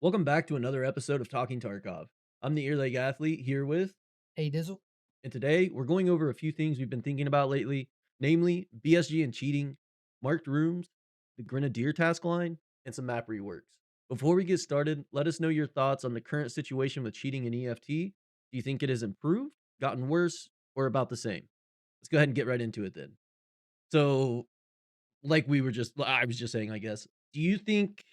Welcome back to another episode of Talking Tarkov. I'm the Earleg Athlete here with, Hey Dizzle. and today we're going over a few things we've been thinking about lately, namely BSG and cheating, marked rooms, the Grenadier task line, and some map reworks. Before we get started, let us know your thoughts on the current situation with cheating in EFT. Do you think it has improved, gotten worse, or about the same? Let's go ahead and get right into it then. So, I was just saying, I guess. Do you think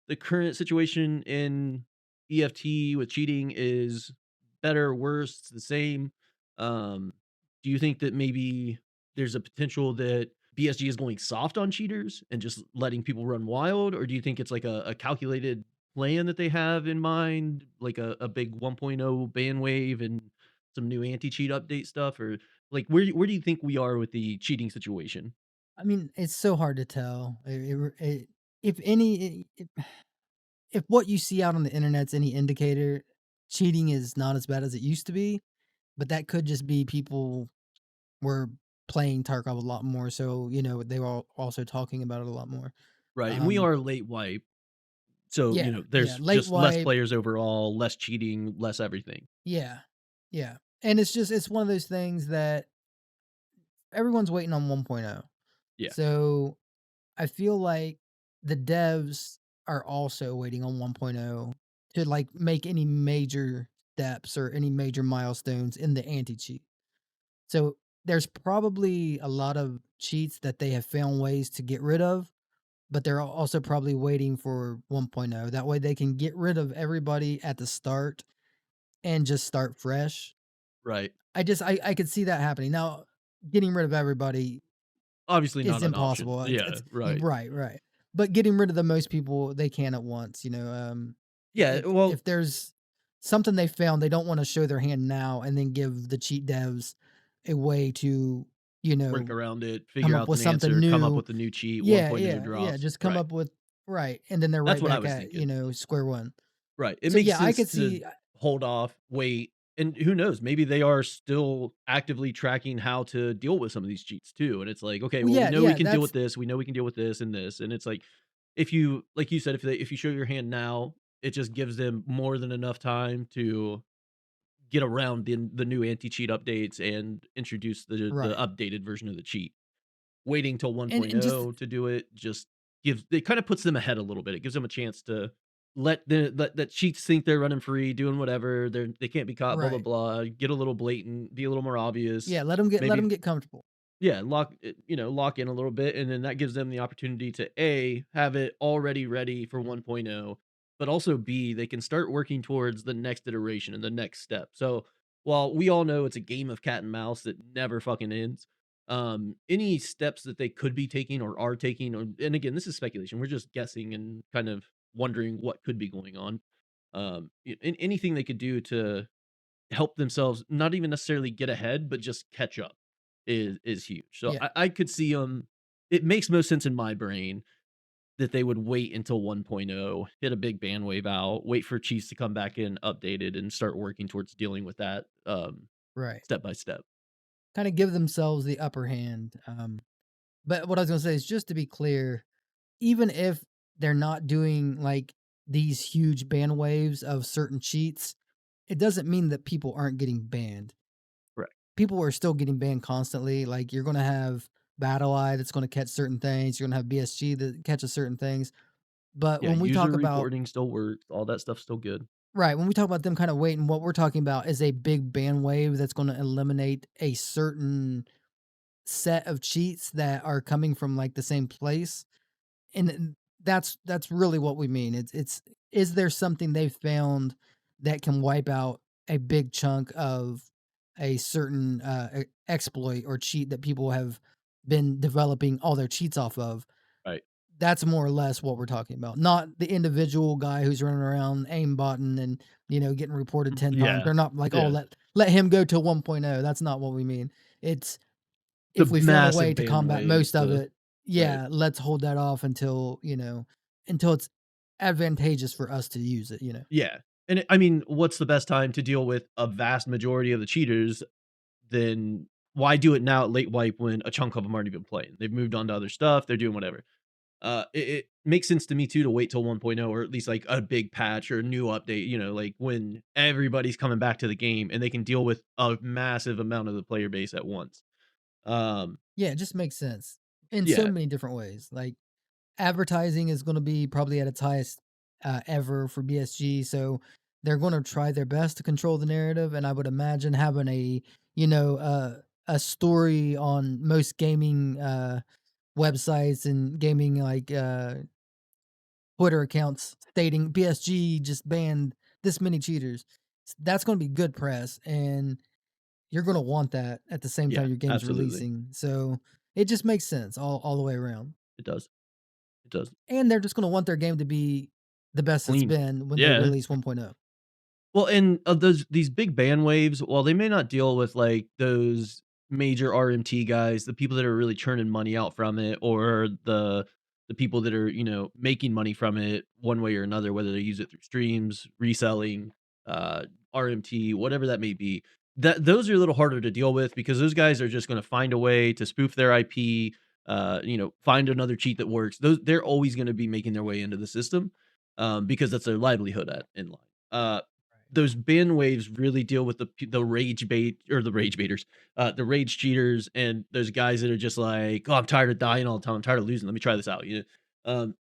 the current situation in EFT with cheating is better, worse, it's the same? Um, do you think that maybe there's a potential that BSG is going soft on cheaters and just letting people run wild? Or do you think it's like a calculated plan that they have in mind, like a big 1.0 ban wave and some new anti-cheat update stuff? Or like where do you think we are with the cheating situation? I mean, it's so hard to tell. If any, if what you see out on the internet's any indicator, cheating is not as bad as it used to be. But that could just be people were playing Tarkov a lot more, so they were also talking about it a lot more. Right, and we Um, are late wipe, so, yeah, yeah, there's late just less wipe, players overall, less cheating, less everything. yeah, yeah, and it's one of those things that everyone's waiting on 1.0. Yeah, So I feel like the devs are also waiting on 1.0 to like make any major steps or any major milestones in the anti cheat. So there's probably a lot of cheats that they have found ways to get rid of, but they're also probably waiting for 1.0. That way they can get rid of everybody at the start and just start fresh. right. I could see that happening. Now, getting rid of everybody Obviously is not an option. impossible. Yeah, right. Right, right. But getting rid of the most people they can at once, Yeah, well if there's something they found, they don't wanna show their hand now and then give the cheat devs a way to, you work know, around it, come figure up out with an something answer, come up new. with a new cheat, Yeah, 1.0 yeah, yeah, drops. just come Right. up with right, and then they're That's right what I back was at, thinking. square one. Right, it So, makes yeah, I sense could to see hold off, wait, and who knows, maybe they are still actively tracking how to deal with some of these cheats too, and it's like, "Okay, well, well, we yeah, know we yeah, can deal with that's this, we know we can deal with this and this," and it's like, if you like you said, if you show your hand now, it just gives them more than enough time to get around the new anti-cheat updates and introduce the right. updated version of the cheat. Waiting till And just 1.0 to do it just gives it kinda puts them ahead a little bit. It gives them a chance to let cheats think they're running free, doing whatever, they can't be caught, blah, blah, right. blah, get a little blatant, be a little more obvious. Yeah, let them Maybe get comfortable. yeah, lock in a little bit, and then that gives them the opportunity to A, have it already ready for 1.0, but also B, they can start working towards the next iteration and the next step. So, while we all know it's a game of cat and mouse that never fucking ends, any steps that they could be taking or are taking, or and again, this is speculation, we're just guessing and kind of wondering what could be going on. Anything they could do to help themselves not even necessarily get ahead, but just catch up is huge. So Yeah. I could see it makes most sense in my brain that they would wait until 1.0, hit a big ban wave out, wait for Chiefs to come back in updated and start working towards dealing with that Right. step by step. Kinda give themselves the upper hand, but what I was gonna say is just to be clear, even if they're not doing, like, these huge ban waves of certain cheats, it doesn't mean that people aren't getting banned. Correct. People are still getting banned constantly, like, you're gonna have Battle Eye that's gonna catch certain things, you're gonna have BSG that catches certain things, but Yeah, when we user talk about reporting still works, all that stuff's still good. right, when we talk about them kinda waiting, what we're talking about is a big ban wave that's gonna eliminate a certain set of cheats that are coming from, like, the same place, and that's really what we mean. It's is there something they found that can wipe out a big chunk of a certain, exploit or cheat that people have been developing all their cheats off of? Right. That's more or less what we're talking about, not the individual guy who's running around aimbotting and, getting reported 10 times. Yeah. They're not like, "Oh, Yeah. let him go to 1.0." That's not what we mean. It's The if we found a way massive to ban combat waves, most of the it, right. yeah, let's hold that off until it's advantageous for us to use it. Yeah. And I mean, what's the best time to deal with a vast majority of the cheaters? Then why do it now at late wipe when a chunk of them aren't even playing? They've moved on to other stuff, they're doing whatever. it makes sense to me too to wait till 1.0 or at least like a big patch or a new update, like when everybody's coming back to the game and they can deal with a massive amount of the player base at once. Um, Yeah, it just makes sense in so yeah, many different ways. Like advertising is going to be probably at its highest ever for BSG, so they're going to try their best to control the narrative. And I would imagine having you know a story on most gaming websites and gaming Twitter accounts stating BSG just banned this many cheaters. That's going to be good press, and you're going to want that at the same yeah, time your game's absolutely. releasing. So it just makes sense all the way around. It does. It does. And they're just going to want their game to be the best it's Clean. been when they Yeah. release 1.0. Well, and those these big band waves, while they may not deal with like those major RMT guys, the people that are really churning money out from it, or the people that are making money from it one way or another, whether they use it through streams, reselling, uh, RMT, whatever that may be. That those are a little harder to deal with because those guys are just going to find a way to spoof their IP. Find another cheat that works. Those they're always going to be making their way into the system, because that's their livelihood at in line. Uh, those ban waves really deal with the rage bait or the rage baiters, the rage cheaters, and those guys that are just like, "Oh, I'm tired of dying all the time. I'm tired of losing. Let me try this out." Um,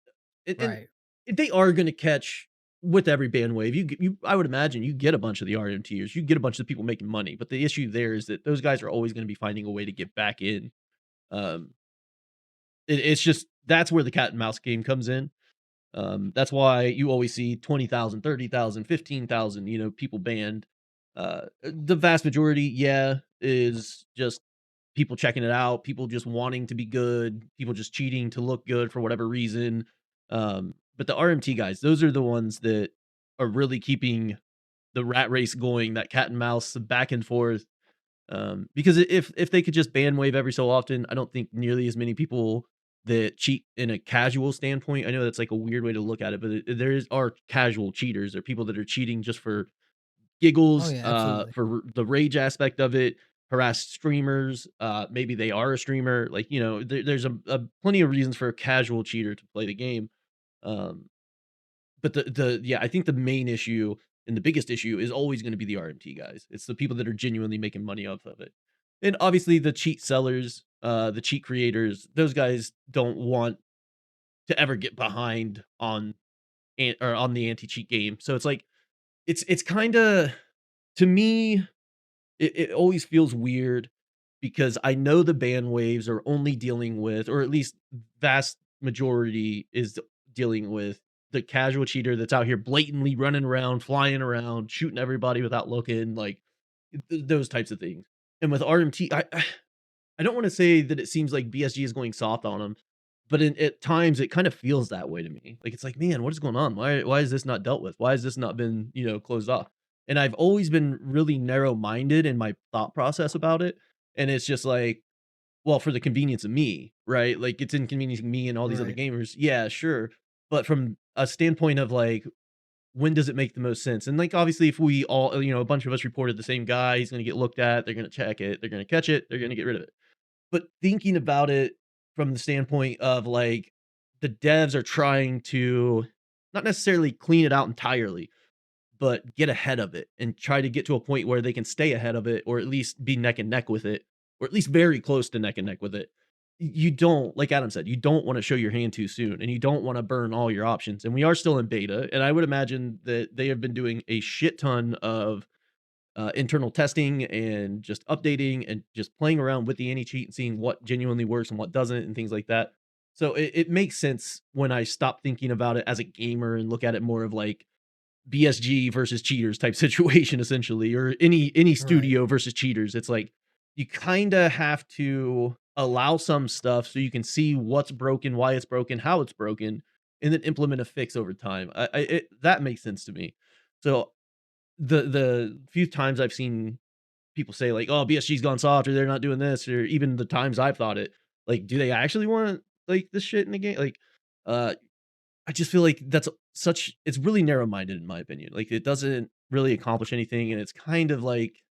and Right. they are going to catch with every ban wave. I would imagine you get a bunch of the RMTers, you get a bunch of people making money, but the issue there is that those guys are always going to be finding a way to get back in. Um, it's just that's where the cat and mouse game comes in. That's why you always see 20,000, 30,000, 15,000. People banned. The vast majority, yeah, is just people checking it out, people just wanting to be good, people just cheating to look good for whatever reason. But the RMT guys, those are the ones that are really keeping the rat race going, that cat and mouse, the back and forth. Because if they could just ban wave every so often, I don't think nearly as many people that cheat in a casual standpoint. I know that's like a weird way to look at it, but are casual cheaters. There are people that are cheating just for Oh giggles, yeah, absolutely. for the rage aspect of it, harass streamers. Maybe they are a streamer. Like there's a plenty of reasons for a casual cheater to play the game. Um, but I think the main issue and the biggest issue is always gonna be the RMT guys. It's the people that are genuinely making money off of it. And obviously the cheat sellers, the cheat creators, those guys don't want to ever get behind on the anti-cheat game. So it's like it's kinda to me, it always feels weird because I know the ban waves are only dealing with, or at least vast majority is dealing with the casual cheater that's out here blatantly running around, flying around, shooting everybody without looking, like those types of things. And with RMT, I don't want to say that it seems like BSG is going soft on them, but at times it kind of feels that way to me. Like it's like, man, what is going on? Why is this not dealt with? Why has this not been closed off? And I've always been really narrow minded in my thought process about it, and it's just like, well, for the convenience of me, right? Like it's inconveniencing me and all these other Right. gamers. Yeah, sure, but from a standpoint of like, when does it make the most sense? And like, obviously, if we all, a bunch of us reported the same guy, he's going to get looked at. They're going to check it. They're going to catch it. They're going to get rid of it. But thinking about it from the standpoint of, like, the devs are trying to not necessarily clean it out entirely, but get ahead of it and try to get to a point where they can stay ahead of it or at least be neck and neck with it, or at least very close to neck and neck with it. You don't, like Adam said, you don't wanna show your hand too soon, and you don't wanna burn all your options, and we are still in beta, and I would imagine that they have been doing a shit ton of internal testing and just updating and just playing around with the anti cheat and seeing what genuinely works and what doesn't and things like that. So it makes sense when I stop thinking about it as a gamer and look at it more of like BSG versus cheaters type situation essentially, or any Right. studio versus cheaters. It's like you kind of have to allow some stuff so you can see what's broken, why it's broken, how it's broken, and then implement a fix over time. That makes sense to me. So the few times I've seen people say like, "Oh, BSG's gone soft," or "They're not doing this," or even the times I've thought it, like, do they actually want, like, this shit in the game? Like, uh, I just feel like that's such it's really narrow-minded in my opinion. Like, it doesn't really accomplish anything, and it's kind of like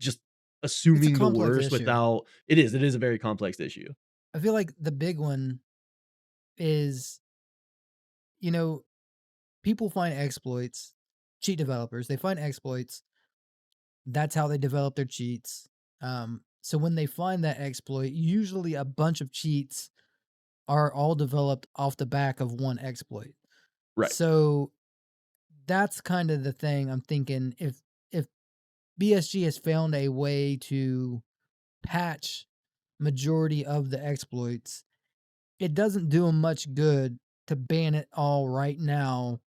just It's a assuming the complex worst issue. without it is a very complex issue. I feel like the big one is, you know, people find exploits, cheat developers, they find exploits. That's how they develop their cheats. So when they find that exploit, usually a bunch of cheats are all developed off the back of one exploit. Right. So that's kind of the thing I'm thinking. If BSG has found a way to patch majority of the exploits, it doesn't do them much good to ban it all right now.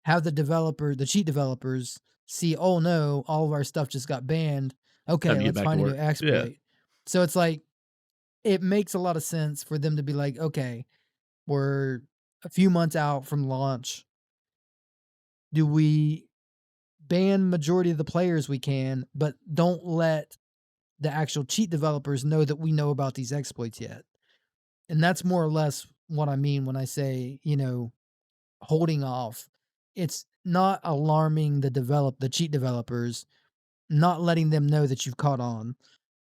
Have the cheat developers see, oh no, all of our stuff just got banned. Time Okay, to get let's back to find a new work. Yeah. exploit. So it's like it makes a lot of sense for them to be like, okay, we're a few months out from launch. Do we ban majority of the players we can, but don't let the actual cheat developers know that we know about these exploits yet? And that's more or less what I mean when I say, holding off. It's not alarming the cheat developers, not letting them know that you've caught on.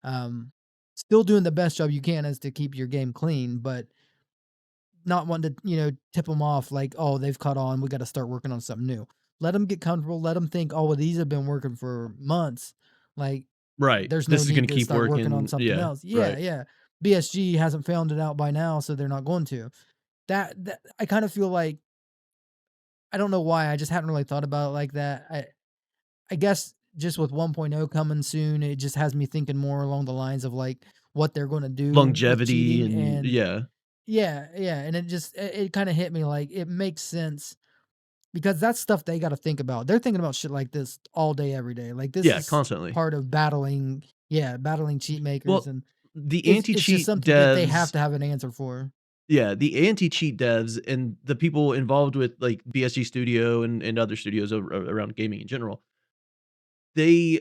Um, Still doing the best job you can as to keep your game clean, but not wanting to, tip them off like, oh, they've caught on. We got to start working on something new. Let them get comfortable. Let them think, oh, well, these have been working for months. Like, Right. there's no This is need gonna to keep start working on working. something Yeah. else. Yeah, Right. yeah. BSG hasn't found it out by now, so they're not going to. That I kind of feel like I don't know why. I just hadn't really thought about it like that. I guess just with 1.0 coming soon, it just has me thinking more along the lines of like what they're going to do with Longevity cheating. and And yeah. yeah, yeah, and it kind of hit me like it makes sense because that's stuff they got to think about. They're thinking about shit like this all day every day. Like this Yeah, is constantly. part of battling cheat makers, Well, and the it's just anti-cheat something that they have devs to have an answer for. yeah, the anti-cheat devs and the people involved with, like, BSG Studio and other studios around gaming in general, they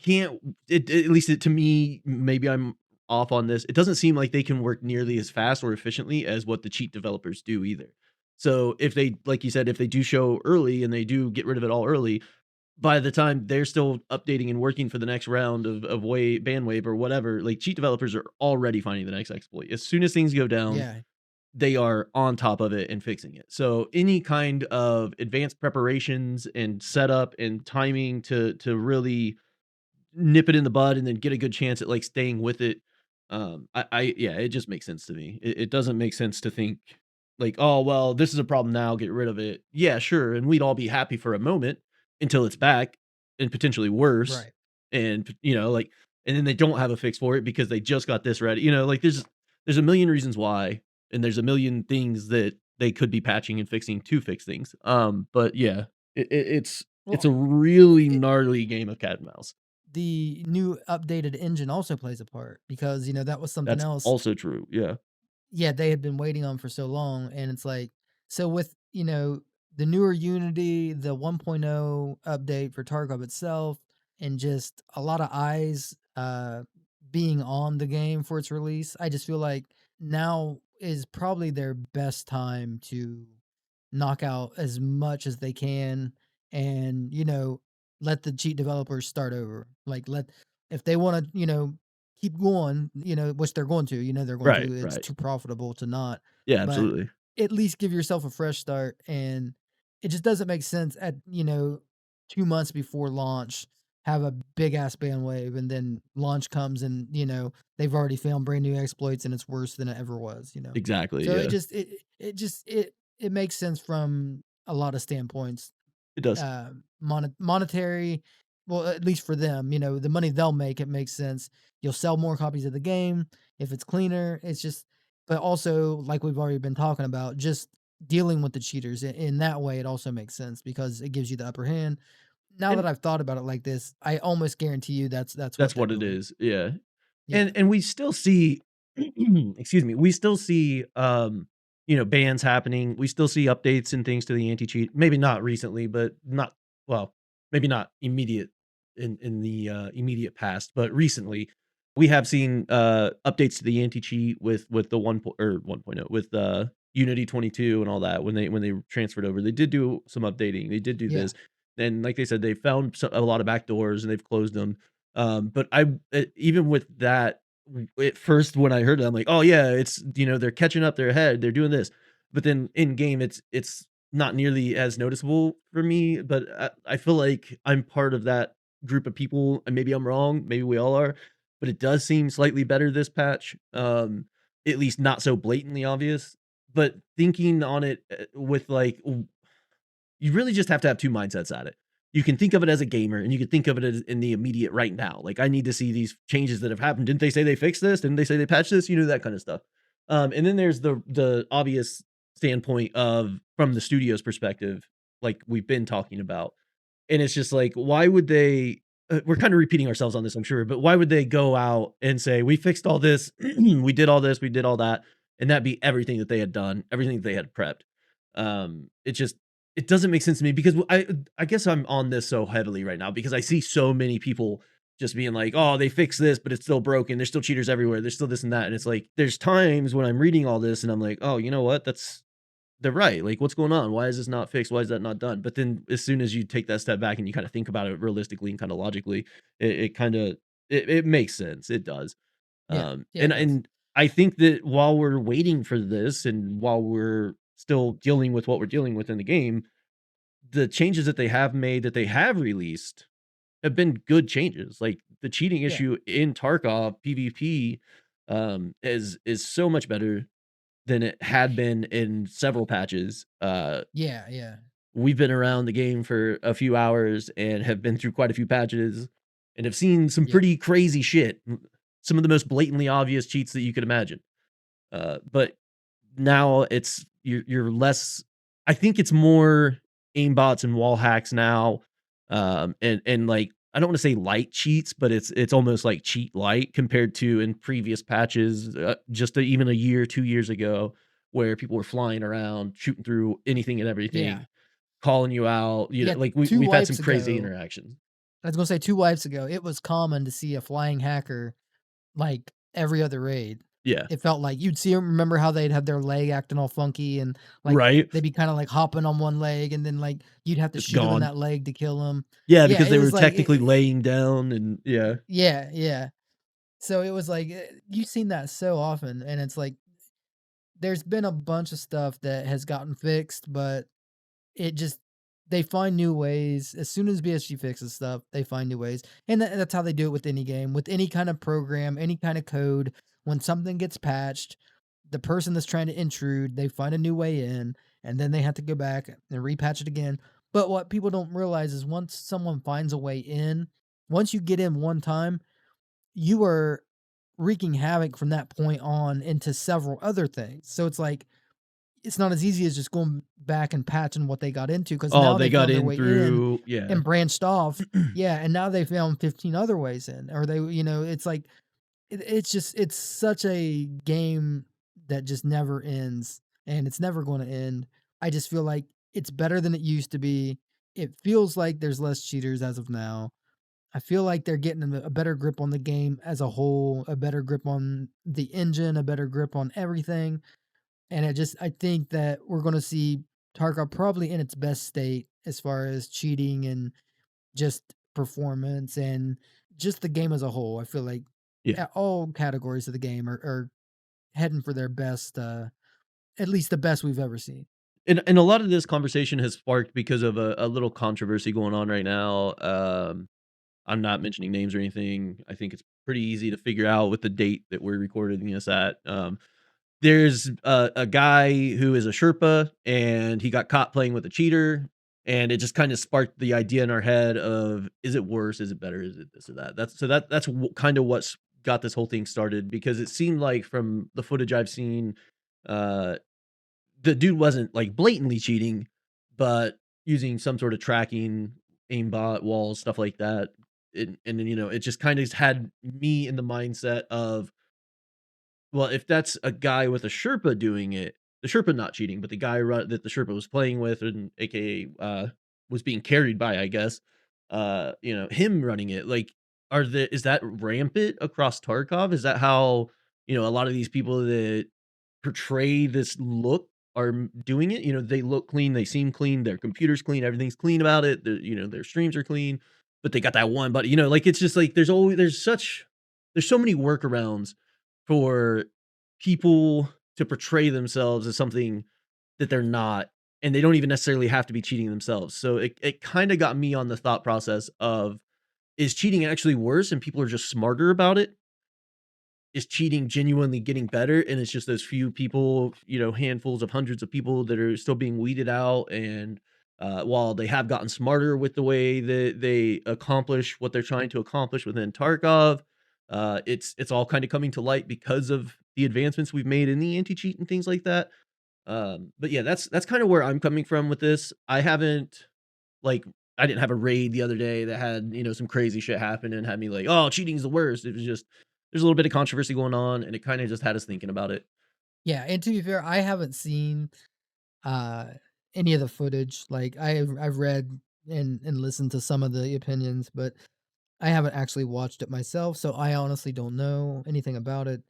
can't at least to me, maybe I'm off on this, it doesn't seem like they can work nearly as fast or efficiently as what the cheat developers do either. So, if they like you said, if they do show early and they do get rid of it all early, by the time they're still updating and working for the next round of ban wave or whatever, like, cheat developers are already finding the next exploit. As soon as things go down, Yeah, they are on top of it and fixing it. So any kind of advanced preparations and setup and timing to really nip it in the bud and then get a good chance at, like, staying with it. I yeah, it just makes sense to me. It doesn't make sense to think like, "Oh, well, this is a problem now, get rid of it." Yeah, sure, and we'd all be happy for a moment until it's back and potentially worse, right. and, like and then they don't have a fix for it because they just got this ready, like, there's a million reasons why, and there's a million things that they could be patching and fixing to fix things. But yeah, it's Well, a really it, gnarly game of cat and mouse. the new updated engine also plays a part because that was something That's else. also true, yeah. Yeah, they had been waiting on for so long, and it's like so with, the newer Unity, the 1.0 update for Tarkov itself, and just a lot of eyes, being on the game for its release, I just feel like now is probably their best time to knock out as much as they can and, let the cheat developers start over. Like, let if they wanna, keep going, which they're going to, they're going Right, to. It's right. too profitable to not. Yeah, But absolutely. at least give yourself a fresh start. And it just doesn't make sense at, 2 months before launch, have a big ass bandwave, and then launch comes and, they've already found brand new exploits and it's worse than it ever was. Exactly, So yeah. it makes sense from a lot of standpoints, It does. monetary. Well, at least for them, the money they'll make, it makes sense. You'll sell more copies of the game if it's cleaner. It's just, but also like we've already been talking about, just dealing with the cheaters in that way. It also makes sense because it gives you the upper hand. Now that And I've thought about it like this, I almost guarantee you that's what that's they're what it doing. is, yeah. Yeah, And we still see excuse me, we still see, bans happening. We still see updates and things to the anti-cheat. Maybe not recently, but not well, maybe not immediate in the, immediate past, but recently, we have seen, updates to the anti-cheat with the 1.0 with, Unity 22 and all that when they transferred over. They did do some updating. They did do yeah, this. And like they said, they found a lot of backdoors and they've closed them. But even with that at first when I heard it, I'm like, "Oh yeah, it's they're catching up, they're ahead, they're doing this." But then in game, it's not nearly as noticeable for me. But I feel like I'm part of that group of people, and maybe I'm wrong, maybe we all are. But it does seem slightly better this patch, at least not so blatantly obvious. But thinking on it with like you really just have to have 2 mindsets at it. You can think of it as a gamer, and you can think of it as in the immediate right now. Like, I need to see these changes that have happened. Didn't they say they fixed this? Didn't they say they patched this? That kind of stuff. And then there's the obvious standpoint of from the studio's perspective, like we've been talking about. And it's just like, why would they we're kind of repeating ourselves on this, I'm sure, but why would they go out and say, "We fixed all this, we did all this, we did all that," and that be everything that they had done, everything that they had prepped? It just it doesn't make sense to me because I guess I'm on this so heavily right now because I see so many people just being like, "Oh, they fixed this, but it's still broken. There's still cheaters everywhere. There's still this and that." And it's like there's times when I'm reading all this and I'm like, "Oh, you know what? They're right. Like, what's going on? Why is this not fixed? Why is that not done?" But then as soon as you take that step back and you kind of think about it realistically and kind of logically, it kind of it makes sense. It does. Yeah. Yeah, And it does. I think that while we're waiting for this and while we're still dealing with what we're dealing with in the game, the changes that they have made, that they have released, have been good changes. Like the cheating Yeah. issue in Tarkov PvP is so much better than it had been in several patches. Yeah, yeah. We've been around the game for a few hours and have been through quite a few patches and have seen some Yeah. pretty crazy shit. Some of the most blatantly obvious cheats that you could imagine. But now you're less. I think it's more aimbots and wall hacks now, and like I don't want to say light cheats, but it's almost like cheat light compared to in previous patches, just even a year, 2 years ago, where people were flying around, shooting through anything and everything, Yeah. calling you out. Yeah, Like 2 we've had some wipes crazy ago interactions. I was gonna say 2 wipes ago, it was common to see a flying hacker, like, every other raid. Yeah, It felt like you'd see 'em remember how they'd have their leg acting all funky and, like, right. they'd be kinda, like, hopping on one leg, and then, like, you'd have to It's shoot them in gone. that leg to kill them. Yeah, Yeah, because it they were was like technically laying down, and yeah, yeah, yeah. So it was like, you've seen that so often, and it's like, there's been a bunch of stuff that has gotten fixed, but it just they find new ways. As soon as BSG fixes stuff, they find new ways, and that's how they do it with any game, with any kind of program, any kind of code. When something gets patched, the person that's trying to intrude, they find a new way in, and then they have to go back and repatch it again. But what people don't realize is once someone finds a way in, once you get in one time, you are wreaking havoc from that point on into several other things. So it's like it's not as easy as just going back and patching what they got into because oh, now they they got found their in way in through, yeah. and branched off. Yeah, and now they found 15 other ways in, or it's like it's just it's such a game that just never ends, and it's never going to end. I just feel like it's better than it used to be. It feels like there's less cheaters as of now. I feel like they're getting a better grip on the game as a whole, a better grip on the engine, a better grip on everything. And I think that we're going to see Tarkov probably in its best state as far as cheating and just performance and just the game as a whole. I feel like Yeah. all categories of the game are heading for their best, at least the best we've ever seen. And a lot of this conversation has sparked because of a little controversy going on right now. I'm not mentioning names or anything. I think it's pretty easy to figure out with the date that we're recording this at. There's a guy who is a Sherpa, and he got caught playing with a cheater, and it just kind of sparked the idea in our head of, is it worse? Is it better? Is it this or that? That's kind of what's got this whole thing started because it seemed like from the footage I've seen, uh, the dude wasn't like blatantly cheating, but using some sort of tracking, aimbot, walls, stuff like that. And then it just kind of had me in the mindset of, well, if that's a guy with a Sherpa doing it, the Sherpa not cheating, but the guy that the Sherpa was playing with, and AKA was being carried by, I guess, him running it, like, is that rampant across Tarkov? Is that how, a lot of these people that portray this look are doing it? They look clean, they seem clean, their computer's clean, everything's clean about it, their streams are clean, but they got that one, but like, it's just like, there's such there's so many workarounds for people to portray themselves as something that they're not, and they don't even necessarily have to be cheating themselves. So it kind of got me on the thought process of, is cheating actually worse and people are just smarter about it? Is cheating genuinely getting better, and it's just those few people, handfuls of hundreds of people that are still being weeded out, and, while they have gotten smarter with the way that they accomplish what they're trying to accomplish within Tarkov, it's all kinda coming to light because of the advancements we've made in the anti-cheat and things like that. But yeah, that's kinda where I'm coming from with this. Like, I didn't have a raid the other day that had, some crazy shit happen and had me like, "Oh, cheating's the worst." It was just there's a little bit of controversy going on, and it kinda just had us thinking about it. Yeah, and to be fair, I haven't seen uh any of the footage. Like I've read and listened to some of the opinions, but I haven't actually watched it myself, so I honestly don't know anything about it.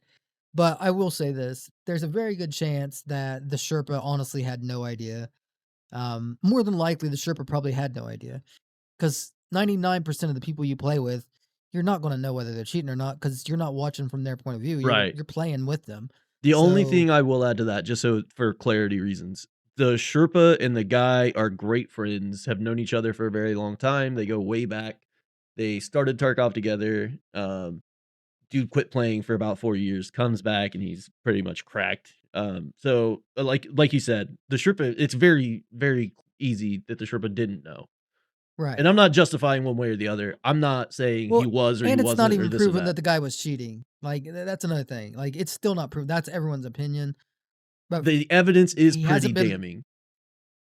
But I will say this, there's a very good chance that the Sherpa honestly had no idea. More than likely the Sherpa probably had no idea, because 99% of the people you play with, you're not going to know whether they're cheating or not because you're not watching from their point of view. You're Right. you're playing with them. The only So thing I will add to that, just so for clarity reasons, the Sherpa and the guy are great friends, have known each other for a very long time, they go way back. They started Tarkov together, dude quit playing for about 4 years, comes back, and he's pretty much cracked. Like you said, the Sherpa, it's very, very easy that the Sherpa didn't know. right. And I'm not justifying one way or the other. I'm not saying he Well, was or he and it's not wasn't or even this or proven that. that the guy was cheating. Like that's another thing. Like it's still not proven. That's everyone's opinion. But The evidence is he pretty hasn't been damning.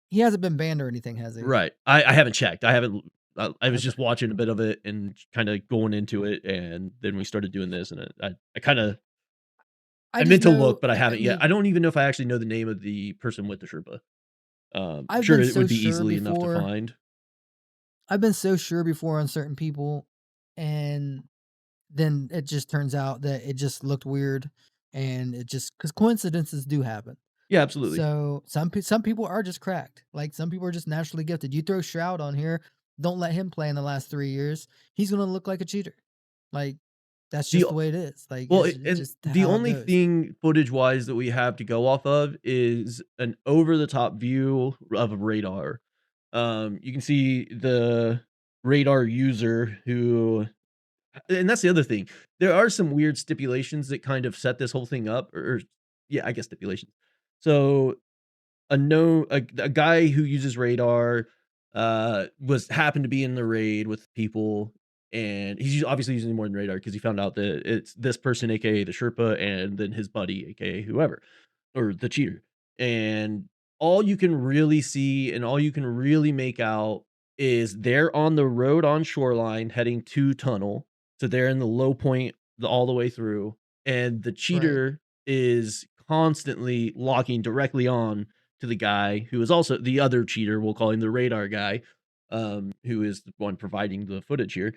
he hasn't been banned or anything, has he? Right. I haven't checked. I haven't I was Okay. just watching a bit of it and kinda going into it, and then we started doing this, and I kinda I I just meant to know. look, but I I haven't yet. I mean, don't even know if I actually know the name of the person with the Sherpa. I'm I've sure been it so would be sure easily enough to before. find. I've been so sure before on certain people, and then it just turns out that it just looked weird, and it just because coincidences do happen. Yeah, absolutely. So some people are just cracked. Like some people are just naturally gifted. You throw Shroud on here, don't let him play in the last 3 years. He's gonna look like a cheater. Like that's The just the way it is. Like Well, it's and just the how it only goes. thing footage-wise that we have to go off of is an over-the-top view of a radar. You can see the radar user who and that's the other thing. There are some weird stipulations that kind of set this whole thing up, or yeah, I guess stipulations. So a guy who uses radar, was happened to be in the raid with people, and obviously using more than radar because he found out that it's this person, AKA the Sherpa, and then his buddy, AKA whoever, or the cheater. And all you can really see and all you can really make out is they're on the road on shoreline heading to tunnel. So they're in the low point all the way through, and the Right. cheater is constantly locking directly on to the guy who is also the other cheater. We'll call him the radar guy, who is the one providing the footage here.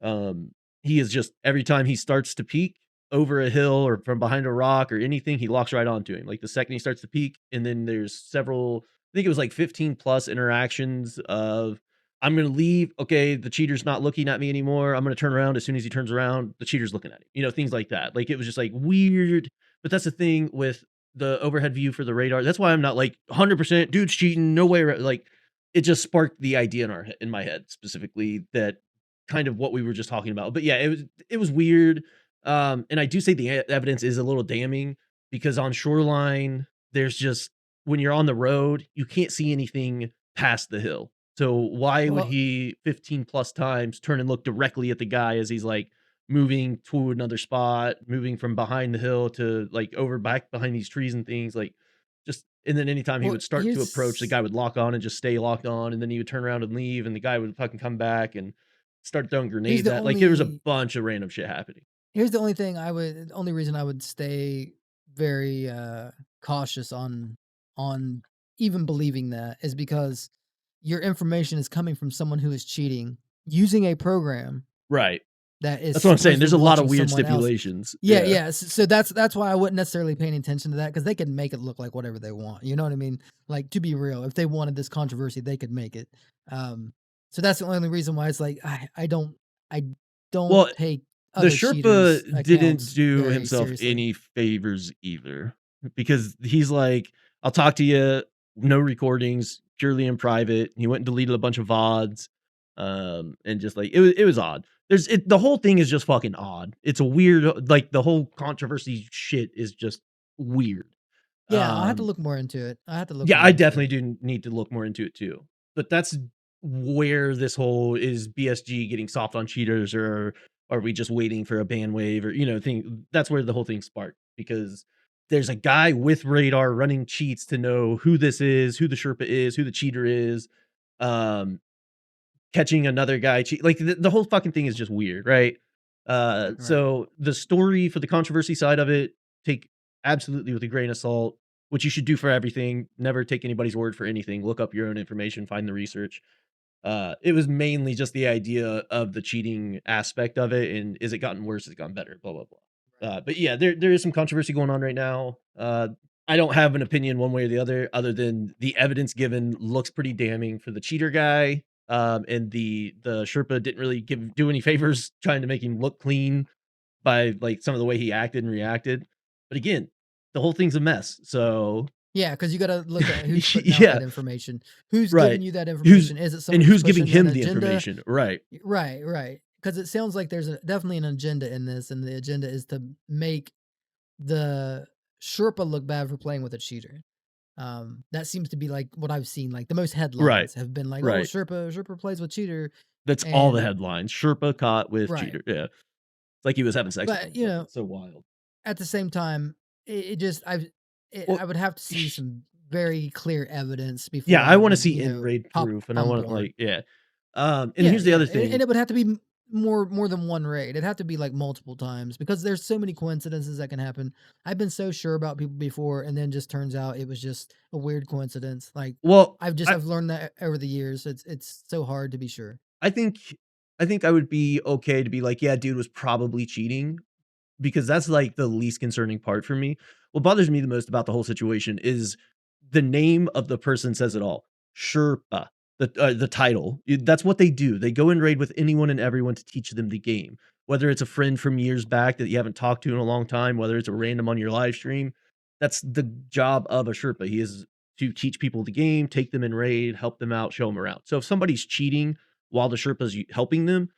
Um, he is just every time he starts to peek over a hill or from behind a rock or anything, he locks right onto him. Like the second he starts to peek, and then there's several, I think it was like 15 plus interactions of I'm gonna leave. Okay, the cheater's not looking at me anymore. I'm gonna turn around. As soon as he turns around, the cheater's looking at him. Things like that. Like it was just like weird. But that's the thing with the overhead view for the radar. That's why I'm not like 100% dude's cheating. No way. Like it just sparked the idea in my head specifically that kind of what we were just talking about. But yeah, it was weird. And I do say the evidence is a little damning because on shoreline, there's just when you're on the road, you can't see anything past the hill. So why would Well, he 15 plus times turn and look directly at the guy as he's like moving to another spot, moving from behind the hill to like over back behind these trees and things like just and then anytime he well, would start to approach, the here's guy would lock on and just stay locked on, and then he would turn around and leave, and the guy would fucking come back and start throwing here's grenades the at like, there was a only bunch of random shit happening. here's the only thing only reason I would stay very cautious on even believing that is because your information is coming from someone who is cheating using a program Right. that is That's what I'm saying, supposedly there's a lot of watching weird someone else. stipulations. Yeah, Yeah. yeah. So that's why I wouldn't necessarily pay any attention to that because they could make it look like whatever they want. You know what I mean? Like to be real, if they wanted this controversy, they could make it. Um, so that's the only reason why it's like I don't Well, take The other cheaters' Sherpa didn't accounts do very himself seriously. any favors either, because he's like, "I'll talk to you, no recordings, purely in private." He went and deleted a bunch of VODs, and just like it was odd. The whole thing is just fucking odd. It's a weird, like the whole controversy shit is just weird. Yeah, I'll have to Um, look more into it. I have to look yeah, more I into definitely it. do need to look more into it too. But that's where this whole is BSG getting soft on cheaters, or are we just waiting for a ban wave, or thing. That's where the whole thing sparked, because there's a guy with radar running cheats to know who this is, who the Sherpa is, who the cheater is. Um, Catching another guy cheat, like, the whole fucking thing is just weird, right? Right. So the story for the controversy side of it, take absolutely with a grain of salt, which you should do for everything. Never take anybody's word for anything. Look up your own information, find the research. It was mainly just the idea of the cheating aspect of it, and is it gotten worse? Has it gotten better? Blah blah blah. Right. But yeah, there is some controversy going on right now. I don't have an opinion one way or the other than the evidence given looks pretty damning for the cheater guy. And the Sherpa didn't really do any favors trying to make him look clean by like some of the way he acted and reacted. But again, the whole thing's a mess. So Yeah, because you gotta look at who's putting out yeah, that information. Who's right. giving you that Who's information? Is it and someone who's who's giving pushing an him the agenda? information? Right. Right, right. Because it sounds like there's definitely an agenda in this, and the agenda is to make the Sherpa look bad for playing with a cheater. That seems to be like what I've seen. Like the most Right. headlines have been like, "Oh, Right. Sherpa plays with cheater," That's all the and headlines. Sherpa caught with right. cheater. Yeah. It's like he was having sex with But them or something. It's so wild. at the same time, it just Well, I would have to see some very clear evidence yeah, before I I wanna would see in raid hop proof, and I on want board. like, yeah. And Yeah, here's the yeah, other and thing. it would have to be more than one raid. It'd have to be like multiple times because there's so many coincidences that can happen. I've been so sure about people before, and then just turns out it was just a weird coincidence. Like Well, I I've learned that over the years. It's so hard to be sure. I think I think I would be okay to be like, "Yeah, dude was probably cheating," because that's, like, the least concerning part for me. What bothers me the most about the whole situation is the name of the person says it all. Sherpa, the title. That's what they do. They go and raid with anyone and everyone to teach them the game. Whether it's a friend from years back that you haven't talked to in a long time, whether it's a random on your live stream, that's the job of a Sherpa. He is to teach people the game, take them in raid, help them out, show them around. So if somebody's cheating while the Sherpa's helping them,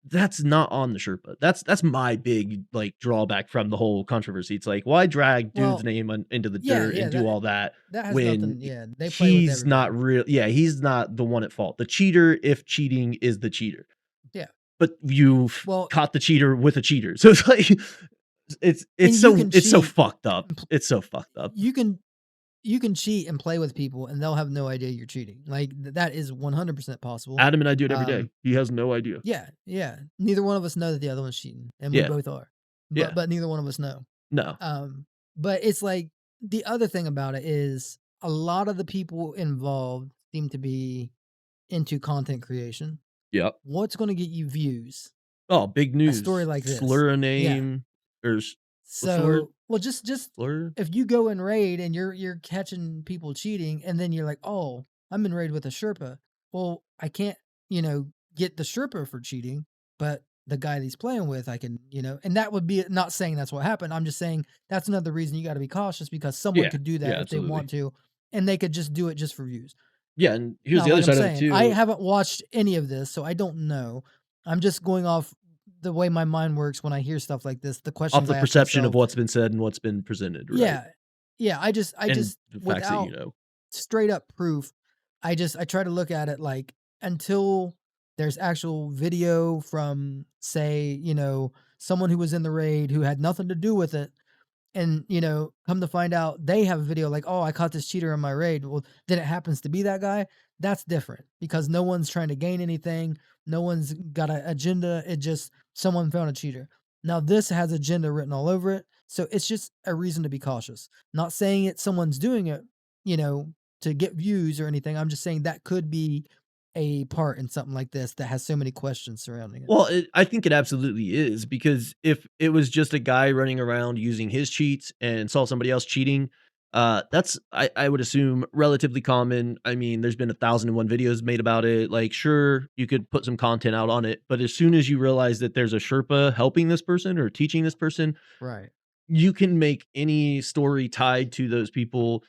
that's not on the Sherpa. That's my big, like, drawback from the whole controversy. It's like, why drag dude's Well, name into the yeah, dirt and yeah, do all that that has when nothing. Yeah, they play with he's not everybody. real? Yeah, he's not the one at fault. The cheater, if cheating, is the cheater. Yeah. But you've Well, caught the cheater with a cheater. So it's like and you can it's so cheat. fucked up. It's so fucked up. You can cheat and play with people, and they'll have no idea you're cheating. Like that is 100% possible. Adam and I do it every day. Um, He has no idea. yeah, yeah. Neither one of us know that the other one's cheating, and we Yeah. both are. But Yeah. neither one of us know. No. Um, but it's like the other thing about it is a lot of the people involved seem to be into content creation. Yep. What's going to get you views? Oh, big A story news. like this. Slur a Yeah. name, or what's the word? So, well, just Slur? if you go in raid and you're catching people cheating, and then you're like, "Oh, I'm in raid with a Sherpa." Well, I can't, get the Sherpa for cheating, but the guy that he's playing with, I can, and that would be not saying that's what happened. I'm just saying that's another reason you got to be cautious because someone Yeah. could do Yeah, that if they absolutely. want to, and they could just do it just for views. Yeah, and here's Now, the other like I'm side of it saying, I too. haven't watched any of this, so I don't know. I'm just going off the way my mind works when I hear stuff like this. The Off questions the I ask perception of myself. what's been said and what's been presented, right? Yeah. Yeah, I And just the facts that you without know. straight up proof, I try to look at it like until there's actual video from say, someone who was in the raid who had nothing to do with it, and come to find out they have a video like, "Oh, I caught this cheater in my raid." Well, then it happens to be that guy. That's different because no one's trying to gain anything. No one's got an agenda. It just someone found a cheater. Now this has agenda written all over it, so it's just a reason to be cautious. Not saying it someone's doing it, you know, to get views or anything. I'm just saying that could be a part in something like this that has so many questions surrounding it. Well, I think it absolutely is, because if it was just a guy running around using his cheats and saw somebody else cheating, That's I would assume relatively common. I mean, there's been 1,001 videos made about it. Like, sure, you could put some content out on it, but as soon as you realize that there's a Sherpa helping this person or teaching this person, Right. you can make any story tied to those people,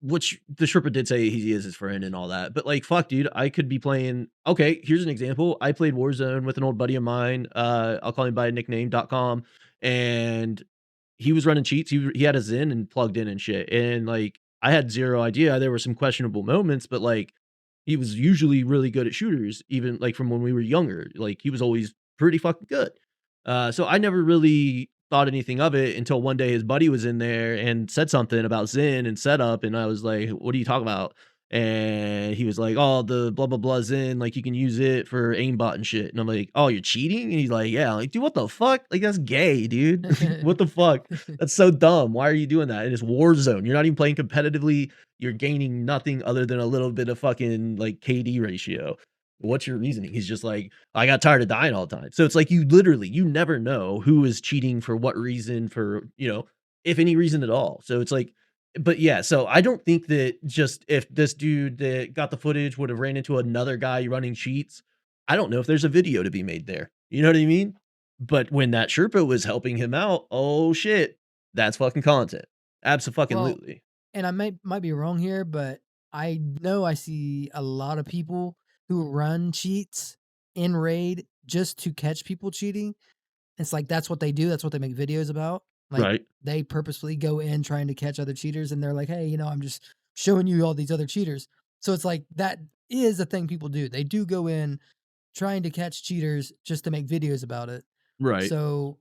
which the Sherpa did say he is his friend and all that. But like, fuck, dude, I could be playing. Okay, here's an example. I played Warzone with an old buddy of mine. I'll call him by a nickname.com, and he was running cheats. He had a Zen and plugged in and shit. And like, I had zero idea. There were some questionable moments, but like, he was usually really good at shooters, even like from when we were younger. Like, he was always pretty fucking good. So I never really thought anything of it until one day his buddy was in there and said something about Zen and setup, and I was like, "What are you talking about?" And he was like, "Oh, the blah blah blah Zen, like you can use it for aimbot and shit." And I'm like, "Oh, you're cheating?" And he's like, "Yeah." I'm like, dude, what the fuck? Like that's gay, dude. Like, what the fuck? That's so dumb. Why are you doing that? And it's Warzone. You're not even playing competitively. You're gaining nothing other than a little bit of fucking like KD ratio. What's your reasoning? He's just like, I got tired of dying all the time. So it's like you literally, you never know who is cheating for what reason, for, if any reason at all. So it's like, but yeah, so I don't think that just if this dude that got the footage would have ran into another guy running cheats, I don't know if there's a video to be made there. You know what I mean? But when that Sherpa was helping him out, oh shit, that's fucking content. Well, Absolutely. and I might be wrong here, but I know I see a lot of people who run cheats in raid just to catch people cheating. It's like that's what they do. That's what they make videos about. Like Right. they purposefully go in trying to catch other cheaters, and they're like, "Hey, I'm just showing you all these other cheaters." So it's like that is a thing people do. They do go in trying to catch cheaters just to make videos about it. Right. So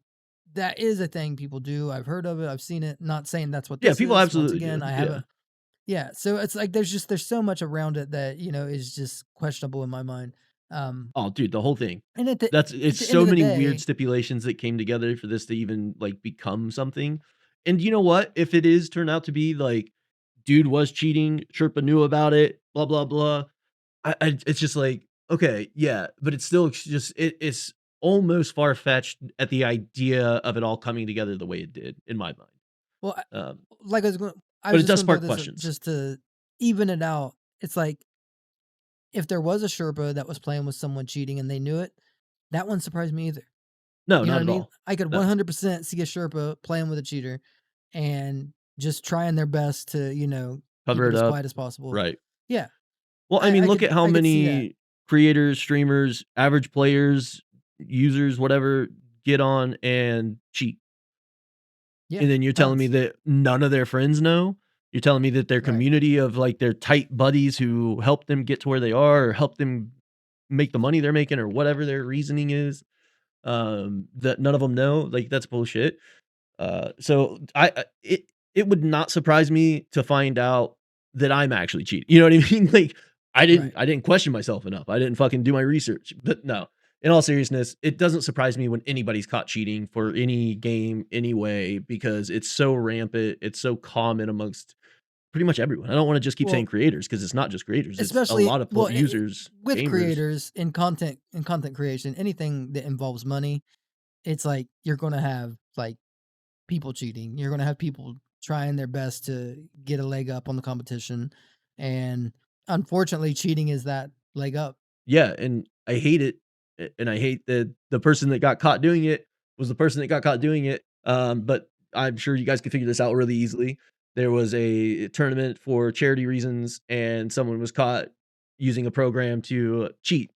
that is a thing people do. I've heard of it. I've seen it. Not saying that's what Yeah, this people is. Once absolutely again, do. I Yeah. haven't. Yeah. So it's like there's so much around it that is just questionable in my mind. Um, Oh, dude, the whole thing. and It's at the end so of the many weird day, stipulations that came together for this to even, like, become something. And you know what? If it is turned out to be, like, dude was cheating, Sherpa knew about it, blah, blah, blah, I it's just like, okay, yeah, but it's still just it's almost far-fetched at the idea of it all coming together the way it did, in my mind. well, Um, like I but was it just does going to throw spark this up questions. just to even it out. It's like if there was a Sherpa that was playing with someone cheating and they knew it, that wouldn't surprise me either. No, You know not what I at mean? all. I could No. 100% see a Sherpa playing with a cheater and just trying their best to, keep Cover it it as up. quiet as possible. Right. Yeah, Well, I mean, look at how I could see that. many creators, streamers, average players, users, whatever, get on and cheat. Yeah, And then you're telling me tons. that none of their friends know? You're telling me that their Right. community of, like, their tight buddies who help them get to where they are or help them make the money they're making or whatever their reasoning is, that none of them know? Like, that's bullshit. So it would not surprise me to find out that I'm actually cheating. You know what I mean? Like, Right. I didn't question myself enough. I didn't fucking do my research. But no, in all seriousness, it doesn't surprise me when anybody's caught cheating for any game, anyway, because it's so rampant. It's so common amongst pretty much everyone. I don't want to just keep saying Well, creators because it's not just creators. It's a especially lot of users, with gamers. creators in content creation, anything that involves money, it's like you're going to have like people cheating. You're going to have people trying their best to get a leg up on the competition, and unfortunately cheating is that leg up. Yeah, and I hate it, and I hate that the person that got caught doing it was the person that got caught doing it, but I'm sure you guys can figure this out really easily. There was a tournament for charity reasons, and someone was caught using a program to cheat,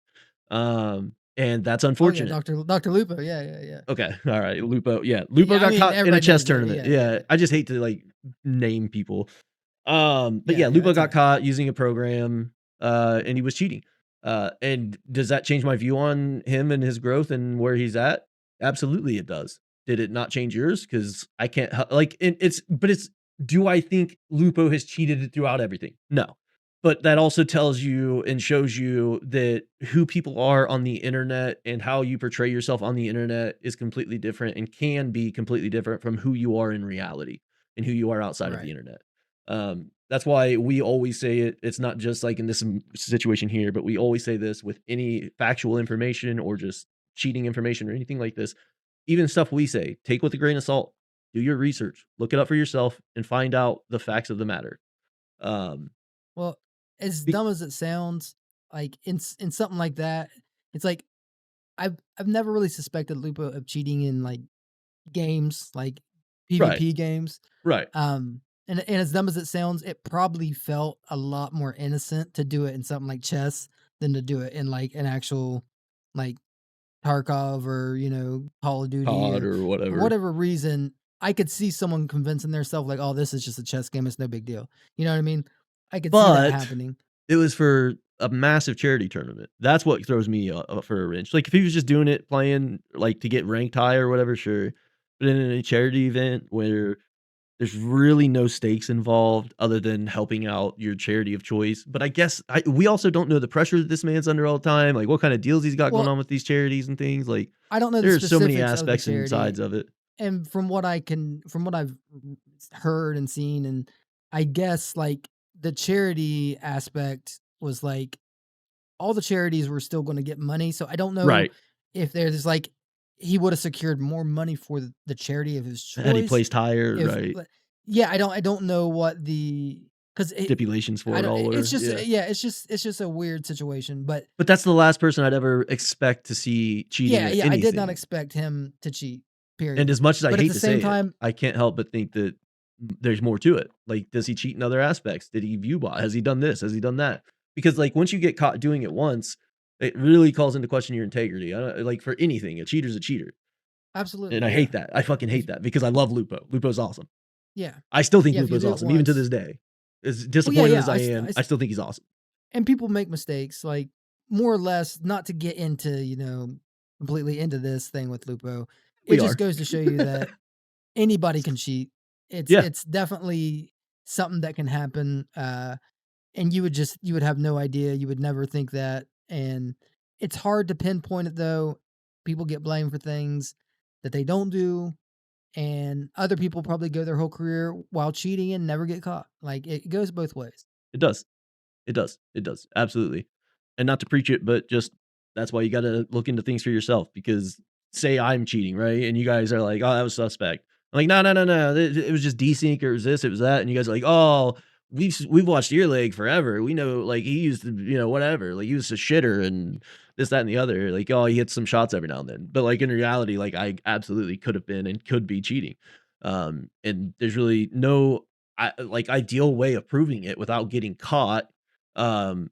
and that's Oh yeah, unfortunate. Dr. Lupo. Yeah, yeah, yeah. Okay, alright, Lupo, yeah, Lupo Yeah, I got mean caught in a everybody chess knows it. tournament, Yeah, yeah. yeah, I just hate to, like, name people. But Yeah, yeah, yeah, Lupo that's all got right. caught using a program, and he was cheating. And does that change my view on him and his growth and where he's at? Absolutely, it does. Did it not change yours? Because I can't like it's do I think Lupo has cheated throughout everything? No. But that also tells you and shows you that who people are on the internet and how you portray yourself on the internet is completely different and can be completely different from who you are in reality and who you are outside of the Right. internet. That's why we always say it. It's not just like in this situation here, but we always say this with any factual information or just cheating information or anything like this. Even stuff we say, take with a grain of salt. do your research, look it up for yourself, and find out the facts of the matter. Um, Well, as be dumb as it sounds, like in something like that, it's like I've never really suspected Lupo of cheating in like games, like Right, PvP games. right. And as dumb as it sounds, it probably felt a lot more innocent to do it in something like chess than to do it in like an actual like Tarkov or, Call of Duty COD or or for whatever. whatever reason, I could see someone convincing themselves like, "Oh, this is just a chess game, it's no big deal." You know what I mean? I could see that But happening. it was for a massive charity tournament. That's what throws me for a wrench. Like, if he was just doing it, playing, like, to get ranked high or whatever, sure. But in a charity event where there's really no stakes involved other than helping out your charity of choice, but I guess we also don't know the pressure that this man's under all the time, like, what kinda deals he's got going Well, on with these charities and things, like, I don't know the there are so many specifics of the aspects and charity, sides of it. and from what I've heard and seen, and I guess, like, the charity aspect was, like, all the charities were still gonna get money, so I don't know Right. if there's, like, he woulda secured more money for the charity of his Had he choice placed higher, if right. li yeah, I don't know what the 'cause Stipulations I for it don't all it's were, just yeah. yeah, it's just a weird situation, but But that's the last person I'd ever expect to see cheating yeah, at yeah, I did not anything. expect him to cheat, And period. as much as I But at hate the to same say it, time I can't help but think that there's more to it. Like, does he cheat in other aspects? Did he view bot? Has he done this? Has he done that? Because, like, once you get caught doing it once, it really calls into question your integrity. I don't like, for anything, a cheater's a cheater, and absolutely, I yeah. hate that. I fucking If hate that because I love Lupo. Lupo's awesome. yeah. I still think Yeah, if you Lupo's do it awesome, even to once this day. As well, yeah, disappointed yeah, as I am, I still think he's awesome. and people make mistakes, like, more or less, not to get into, completely into this thing with Lupo, it We just are. goes to show you that anybody can cheat. It's Yeah, it's definitely something that can happen, and you would have no idea, you would never think that, and it's hard to pinpoint it, though. People get blamed for things that they don't do, and other people probably go their whole career while cheating and never get caught. Like, it goes both ways. it does. It does. It does. Absolutely. And not to preach it, but just that's why you gotta look into things for yourself because say I'm cheating, right? And you guys are like, "Oh, that was suspect." I'm like, "No, no, no, no. It was just desync or it was this, it was that." And you guys are like, "Oh, we've watched Ear Leg forever. We know like he used to, whatever. Like he was a shitter and this, that, and the other. Like, oh, he hits some shots every now and then." But like in reality, like I absolutely could have been and could be cheating. And there's really no like ideal way of proving it without getting caught. Um,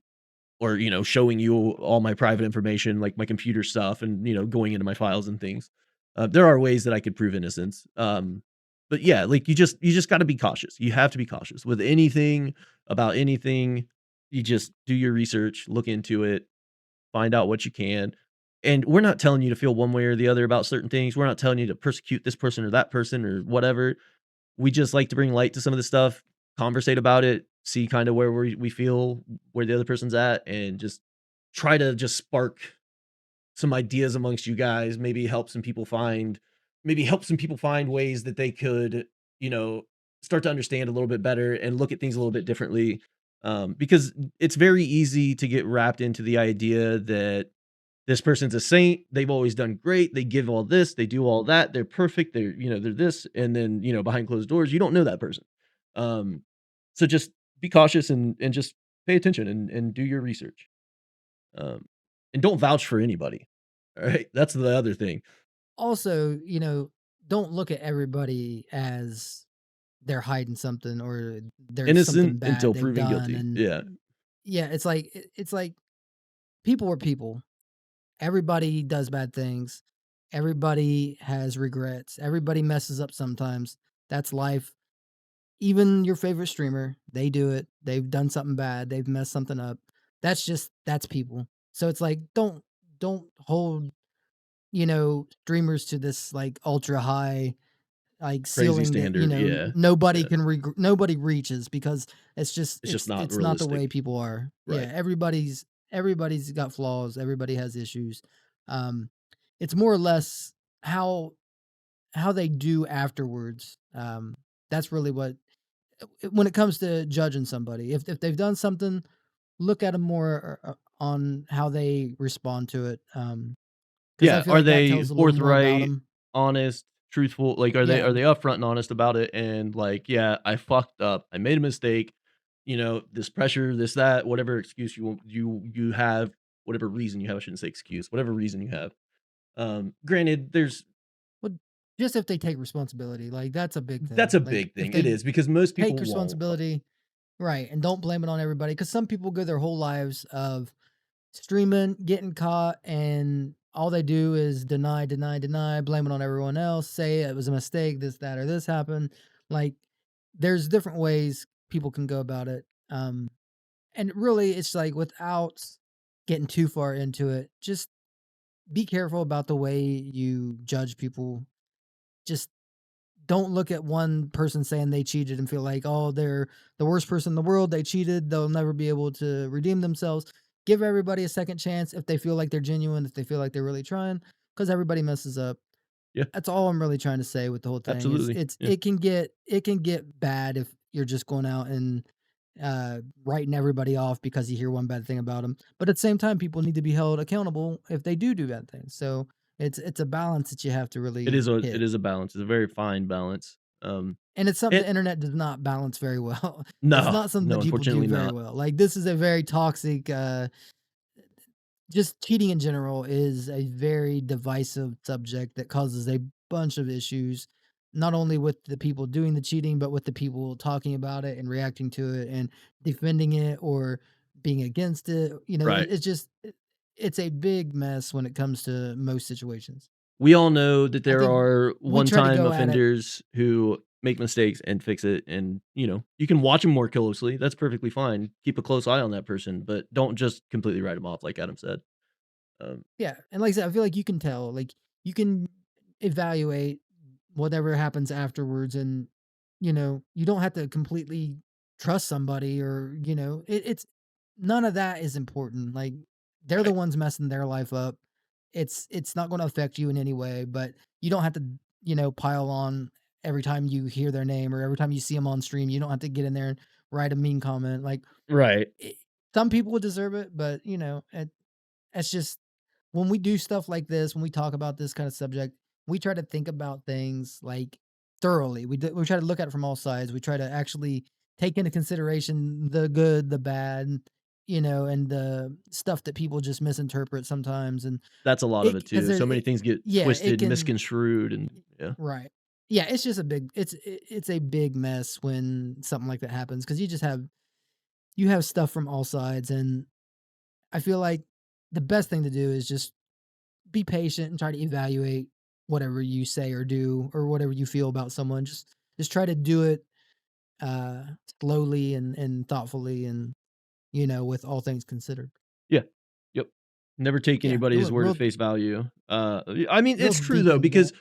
or, showing you all my private information, like my computer stuff and, going into my files and things. There are ways that I could prove innocence. But yeah, like you just got to be cautious. You have to be cautious with anything about anything. You just do your research, look into it, find out what you can. And we're not telling you to feel one way or the other about certain things. We're not telling you to persecute this person or that person or whatever. We just like to bring light to some of the stuff, conversate about it, see kind of where we feel where the other person's at, and just try to just spark some ideas amongst you guys, maybe help some people find ways that they could, you know, start to understand a little bit better and look at things a little bit differently. Because it's very easy to get wrapped into the idea that this person's a saint. They've always done great. They give all this, they do all that. They're perfect. They're this. And then, behind closed doors, you don't know that person. Um, so just be cautious and just pay attention and do your research. Um, and don't vouch for anybody. All right. That's the other thing. Also, don't look at everybody as they're hiding something or there's something Innocent until bad they've proven done, guilty. and Yeah. yeah, it's like people are people. Everybody does bad things. Everybody has regrets. Everybody messes up sometimes. That's life. Even your favorite streamer, they do it. They've done something bad. They've messed something up. That's people. So it's like don't hold, streamers to this like ultra high like Crazy ceiling that, standard. Yeah. nobody Yeah. can nobody reaches because it's just It's just not it's not the way realistic. people are. Right. Yeah, everybody's got flaws, everybody has issues. Um it's more or less how they do afterwards. That's really what when it comes to judging somebody. If they've done something, look at them more on how they respond to it. Because I Yeah. feel Are like that they tells a little more about forthright, them. honest? truthful? Like, Yeah. are they upfront and honest about it? And like, yeah, I fucked up. I made a mistake. This pressure, this, that, whatever excuse you have, whatever reason you have. I shouldn't say excuse. Whatever reason you have. Granted, Well, just if they take responsibility, like, that's a big that's thing. a Like, big if thing. It they is because most take people won't. responsibility, right, and don't blame it on everybody, because some people go their whole lives of streaming, getting caught, and all they do is deny, deny, deny, blame it on everyone else, say it was a mistake, this, that, or this happened. Like, there's different ways people can go about it. And really, it's like, without getting too far into it, just be careful about the way you judge people. Just don't look at one person saying they cheated and feel like, oh, they're the worst person in the world. They cheated. They'll never be able to redeem themselves. Give everybody a second chance if they feel like they're genuine, if they feel like they're really trying, because everybody messes up. Yeah, That's all I'm really trying to say with the whole thing. Is absolutely. it's Yeah, it can get bad if you're just going out and writing everybody off because you hear one bad thing about them. But at the same time, people need to be held accountable if they do bad things. So it's a balance that you have to really it hit, is a balance. It's a very fine balance. and it's something And the internet does not balance very well. It's no, not something no, that people do unfortunately very not. well. Like, this is a very toxic. Just cheating in general is a very divisive subject that causes a bunch of issues, not only with the people doing the cheating, but with the people talking about it and reacting to it and defending it or being against it. Right. It's just it's a big mess when it comes to most situations. We all know that I there think are we try to one-time go at it. offenders who make mistakes and fix it, and, you can watch them more closely. That's perfectly fine. Keep a close eye on that person, but don't just completely write them off like Adam said. Um, Yeah, and like I said, I feel like you can tell, like, you can evaluate whatever happens afterwards, and you don't have to completely trust somebody, or it's none of that is important. Like, they're the right. ones messing their life up. It's not going to affect you in any way, but you don't have to pile on every time you hear their name or every time you see them on stream. You don't have to get in there and write a mean comment. Like, Right. it, some people would deserve it, but it's just when we do stuff like this, when we talk about this kind of subject, we try to think about things like thoroughly. We try to look at it from all sides. We try to actually take into consideration the good, the bad, and the stuff that people just misinterpret sometimes. And That's a lot of it because too. So many things get yeah, it twisted, can, misconstrued, and yeah. right. Yeah, it's just it's a big mess when something like that happens, because you have stuff from all sides. And I feel like the best thing to do is just be patient and try to evaluate whatever you say or do or whatever you feel about someone. Just try to do it uh slowly and thoughtfully, and with all things considered. Yeah. Yep. Never take Yeah, anybody's word at real face value. I mean, real it's true deep though into that. because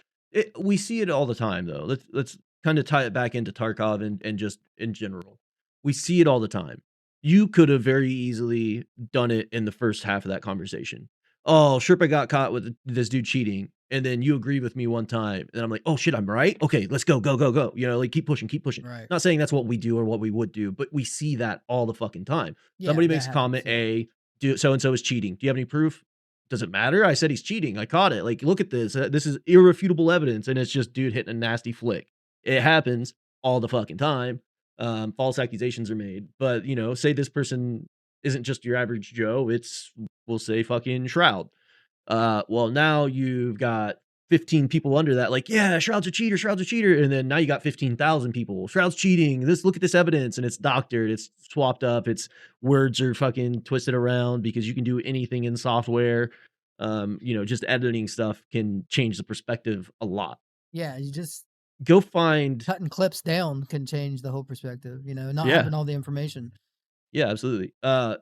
we see it all the time though. Let's kind of tie it back into Tarkov and just in general. We see it all the time. You could have very easily done it in the first half of that conversation. Oh, Sherpa got caught with this dude cheating, and then you agree with me one time, and I'm like, oh shit, I'm right. Okay, let's go, go, go, go. Like keep pushing, keep pushing. Right. Not saying that's what we do or what we would do, but we see that all the fucking time. Yeah, Somebody that makes a happens. comment, Yeah. do so and so is cheating. Do you have any proof? Does it matter? I said he's cheating. I caught it. Like, look at this. This is irrefutable evidence, and it's just dude hitting a nasty flick. It happens all the fucking time. False accusations are made, but say this person isn't just your average Joe. It's we'll say fucking Shroud. Well, now you've got 15 people under that, like, yeah, Shroud's a cheater, Shroud's a cheater. And then now you got 15,000 people. Shroud's cheating. Look at this evidence. And it's doctored, it's swapped up, its words are fucking twisted around because you can do anything in software. Just editing stuff can change the perspective a lot. Yeah, you just Go find, cutting clips down can change the whole perspective, not yeah, having all the information. yeah, absolutely.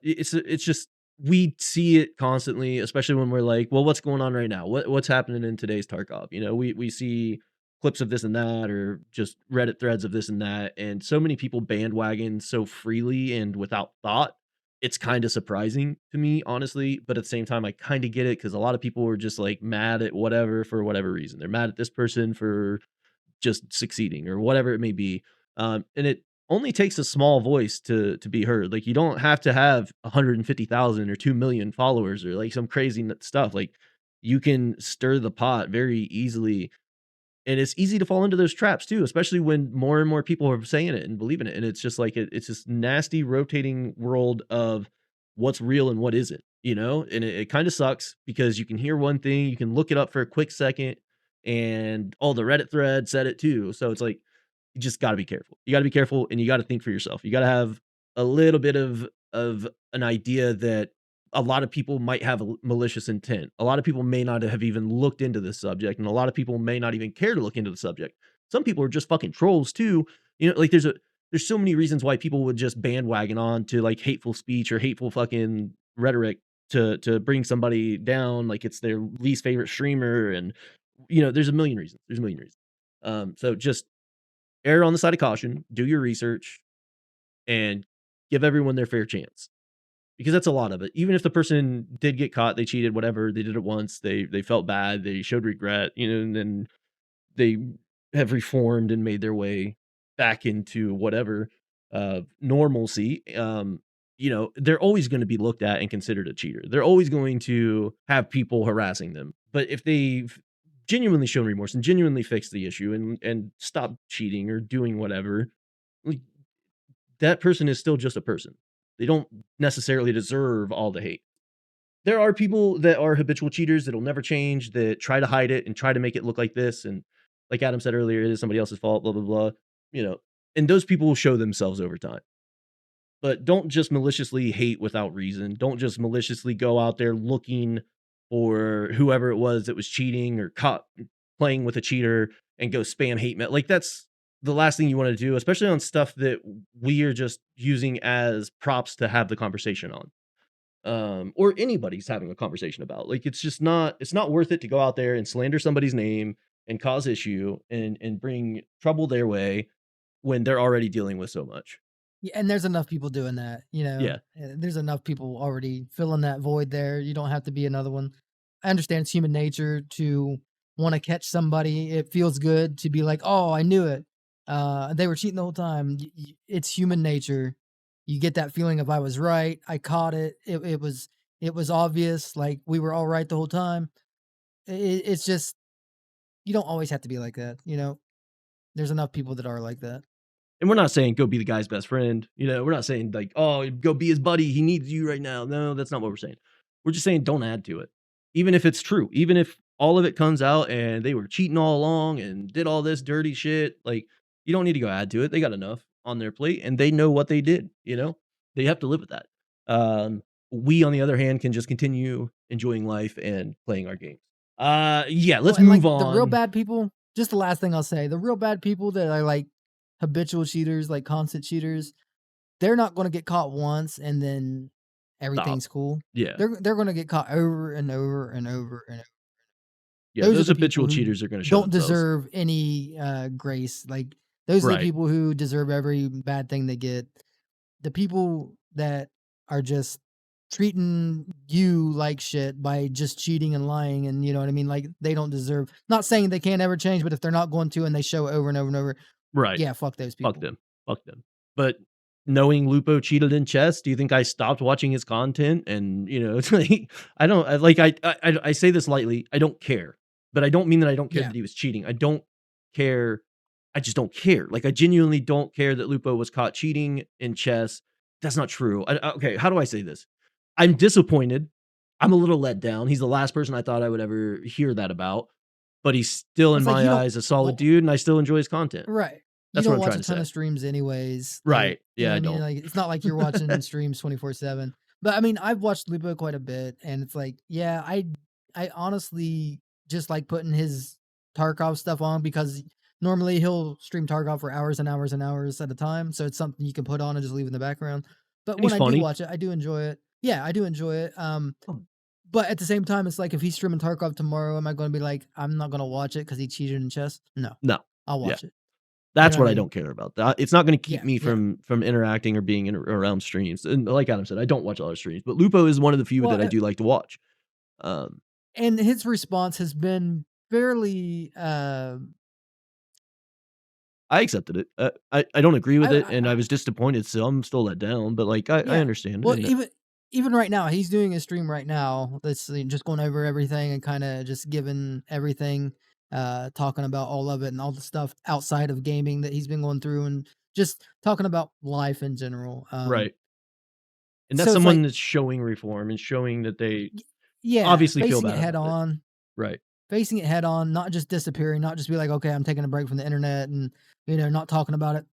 It's just we see it constantly, especially when we're like, well, what's going on right now? What's happening in today's Tarkov? We see clips of this and that, or just Reddit threads of this and that, and so many people bandwagon so freely and without thought. It's kind of surprising to me, honestly, but at the same time, I kind of get it because a lot of people are just like mad at whatever for whatever reason. They're mad at this person for just succeeding or whatever it may be. And it only takes a small voice to be heard. Like you don't have to have 150,000 or 2 million followers or like some crazy stuff. Like you can stir the pot very easily And it's easy to fall into those traps too, especially when more and more people are saying it and believing it. And it's just like it's this nasty rotating world of what's real and what isn't, you know? And it kind of sucks because you can hear one thing, you can look it up for a quick second, and all the Reddit thread said it too. So it's like you just got to be careful. You got to be careful, and you got to think for yourself. You got to have a little bit of an idea that a lot of people might have a malicious intent. A lot of people may not have even looked into this subject, and a lot of people may not even care to look into the subject. Some people are just fucking trolls too. You know, like there's so many reasons why people would just bandwagon on to like hateful speech or hateful fucking rhetoric to bring somebody down like it's their least favorite streamer. And you know, there's a million reasons. There's a million reasons. So just err on the side of caution, do your research, and give everyone their fair chance. Because that's a lot of it. Even if the person did get caught, they cheated, whatever, they did it once, they felt bad, they showed regret, you know, and then they have reformed and made their way back into whatever normalcy. You know, they're always going to be looked at and considered a cheater. They're always going to have people harassing them. But if they've genuinely shown remorse and genuinely fixed the issue and stopped cheating or doing whatever, like that person is still just a person. They don't necessarily deserve all the hate. There are people that are habitual cheaters that'll never change, that try to hide it and try to make it look like this, and like Adam said earlier, it is somebody else's fault, blah, blah, blah, you know, and those people will show themselves over time. But don't just maliciously hate without reason. Don't just maliciously go out there looking for whoever it was that was cheating or caught playing with a cheater and go spam hate mail. Like that's the last thing you want to do, especially on stuff that we are just using as props to have the conversation on. Or anybody's having a conversation about. Like it's not worth it to go out there and slander somebody's name and cause issue and bring trouble their way when they're already dealing with so much. Yeah, and there's enough people doing that, Yeah. there's enough people already filling that void there, you don't have to be another one. I understand it's human nature to wanna catch somebody, it feels good to be like, "Oh, I knew it. They were cheating the whole time." It's human nature. You get that feeling of, "I was right, I caught it, it was obvious, like, we were all right the whole time." It's just you don't always have to be like that. There's enough people that are like that. And we're not saying go be the guy's best friend. You know, we're not saying like, oh, go be his buddy. He needs you right now. No, that's not what we're saying. We're just saying don't add to it. Even if it's true, even if all of it comes out and they were cheating all along and did all this dirty shit, like you don't need to go add to it. They got enough on their plate and they know what they did, you know? They have to live with that. We on the other hand can just continue enjoying life and playing our games. Yeah, Well, let's and, like, move the real on. bad people just the last thing I'll say, the real bad people that are, like, habitual cheaters, like, constant cheaters, they're not gonna get caught once and then Stop. everything's cool. Yeah. They're gonna get caught over and over and over and over. Yeah, Those are those the people habitual who cheaters are gonna show don't themselves. deserve any, grace, like, those are the Right. people who deserve every bad thing they get. The people that are just treating you like shit by just cheating and lying and you know what I mean? Like they don't deserve not saying they can't ever change, but if they're not going to and they show it over and over and over, Right. yeah, fuck those Fuck people. them. Fuck them. But knowing Lupo cheated in chess, do you think I stopped watching his content? And, you know, it's like I don't I like I say this lightly, I don't care. But I don't mean that I don't care Yeah. that he was cheating. I don't care. I just don't care. Like I genuinely don't care that Lupo was caught cheating in chess. That's not true. Okay, how do I say this? I'm disappointed. I'm a little let down. He's the last person I thought I would ever hear that about, but he's still in It's like my you don't eyes a solid well, dude and I still enjoy his content. right. You That's what don't I'm watch trying a to ton say. of streams anyways. Like, Right. you know Yeah, what I I mean? don't. Like it's not like you're watching streams 24/7. But I mean, I've watched Lupo quite a bit and it's like, yeah, I honestly just like putting his Tarkov stuff on because normally he'll stream Tarkov for hours and hours and hours at a time, so it's something you can put on and just leave in the background. But And when he's I do funny. watch it, I do enjoy it. Yeah, I do enjoy it. But at the same time, it's like if he's streaming Tarkov tomorrow, am I going to be like, I'm not going to watch it because he cheated in chess? No, No. I'll Yeah. watch it. You know That's what I what I mean? don't care about. That it's not gonna keep Yeah, me yeah. from interacting or being around streams. And like Adam said, I don't watch a lot of streams, but Lupo is one of the few Well, that I do like to watch. Um, and his response has been fairly, I accepted it. I don't agree with it, and I I was disappointed, so I'm still let down, but, like, I yeah. understand, Well, and even right now, he's doing a stream right now that's just going over everything and kinda just giving everything. talking about all of it and all the stuff outside of gaming that he's been going through, and just talking about life in general. Right. And that's So it's someone like, that's showing reform and showing that they yeah, obviously feel facing bad it head about it. on, Right. not just disappearing, not just be like, okay, I'm taking a break from the internet and not talking about it.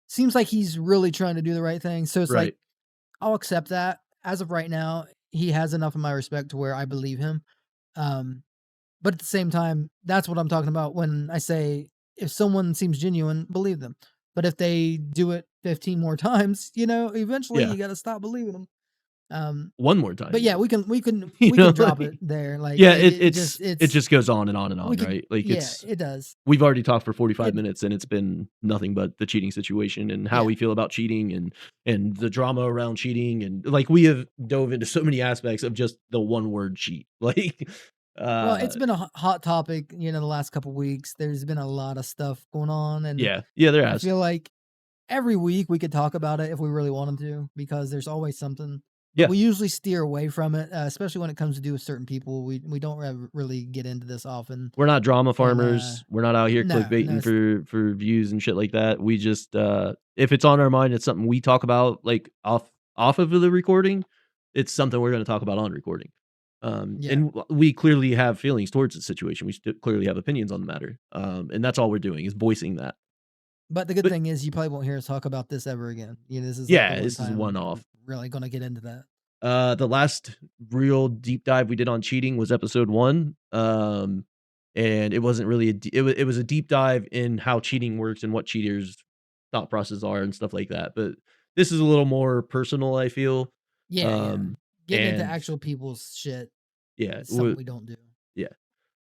Seems like he's really trying to do the right thing. So it's like, Right. I'll accept that. As of right now, he has enough of my respect to where I believe him. Um, but at the same time, that's what I'm talking about when I say, if someone seems genuine, believe them. But if they do it 15 more times, eventually Yeah. you got to stop believing them. Um, One more time but yeah, even. we can drop it Like there. Like yeah, it just it it's just goes on and we on, could right? Like yeah, it's it does. we've already talked for 45 It minutes and it's been nothing but the cheating situation and how yeah. we feel about cheating and the drama around cheating and like we have dove into so many aspects of just the one word cheat. Like Well, uh it's been a hot topic, the last couple weeks. There's been a lot of stuff going on, and yeah. Yeah, there I has. feel like every week we could talk about it if we really wanted to, because there's always something. But Yeah. we usually steer away from it, especially when it comes to do with certain people. We don't really get into this often. We're not drama And farmers. We're not out here no, clickbaiting for views and shit like that. We just if it's on our mind, it's something we talk about like off of the recording. It's something we're going to talk about on recording. yeah. And we clearly have feelings towards the situation. We clearly have opinions on the matter. And that's all we're doing is voicing that. But the good But thing is, you probably won't hear us talk about this ever again. This is like the yeah, one this is one time we're off. really gonna get into that. The last real deep dive we did on cheating was episode 1, and it wasn't really it was a deep dive in how cheating works and what cheaters' thought process are and stuff like that, but this is a little more personal, I feel, Yeah, yeah. um, Getting into and actual people's shit yeah, is something we don't do. yeah.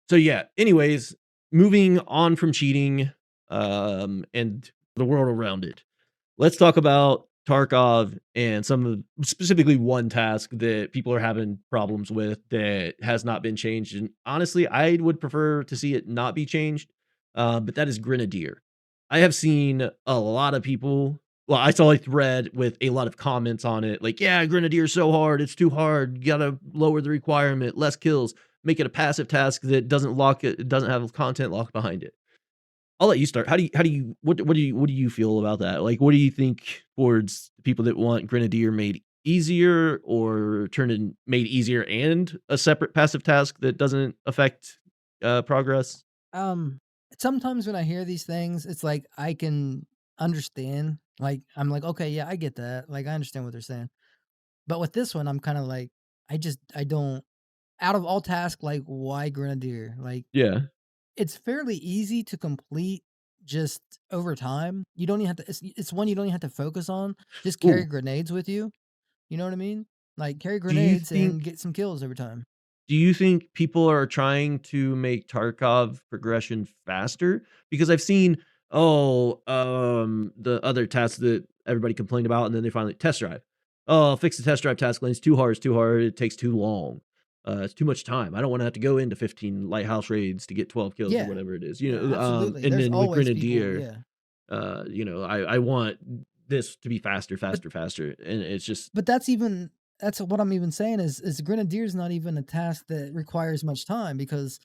So, yeah, anyways, moving on from cheating, and the world around it. Let's talk about Tarkov and some of specifically one task that people are having problems with that has not been changed, and honestly, I would prefer to see it not be changed, but that is Grenadier. I have seen a lot of people I saw a thread with a lot of comments on it, like, "Yeah, Grenadier's so hard, it's too hard, you gotta lower the requirement, less kills, make it a passive task that doesn't have content locked behind it." I'll let you start. How do you what do you feel about that? Like, what do you think towards people that want Grenadier made easier or made easier and a separate passive task that doesn't affect, progress? Um, Sometimes when I hear these things, it's like I can understand. Like, I'm like, okay, yeah, I get that. Like, I understand what they're saying. But with this one, I'm kind of like, I don't. Out of all tasks, like, why Grenadier? Like, Yeah. it's fairly easy to complete just over time. You don't even have to. It's one you don't even have to focus on. Just carry Ooh, grenades with you. You know what I mean? Like, carry do you grenades and think get some kills every time. Do you think people are trying to make Tarkov progression faster? Because I've seen, the other tasks that everybody complained about, and then they finally test drive. "Oh, fix the test drive task lane. It's too hard, it takes too long. It's too much time. I don't wanna have to go into 15 lighthouse raids to get 12 kills," or Yeah, whatever it is, yeah, absolutely. and There's then with always people. Grenadier, Yeah, I want this to be faster, but faster, faster, and it's just that's what I'm even saying is Grenadier's not even a task that requires much time, because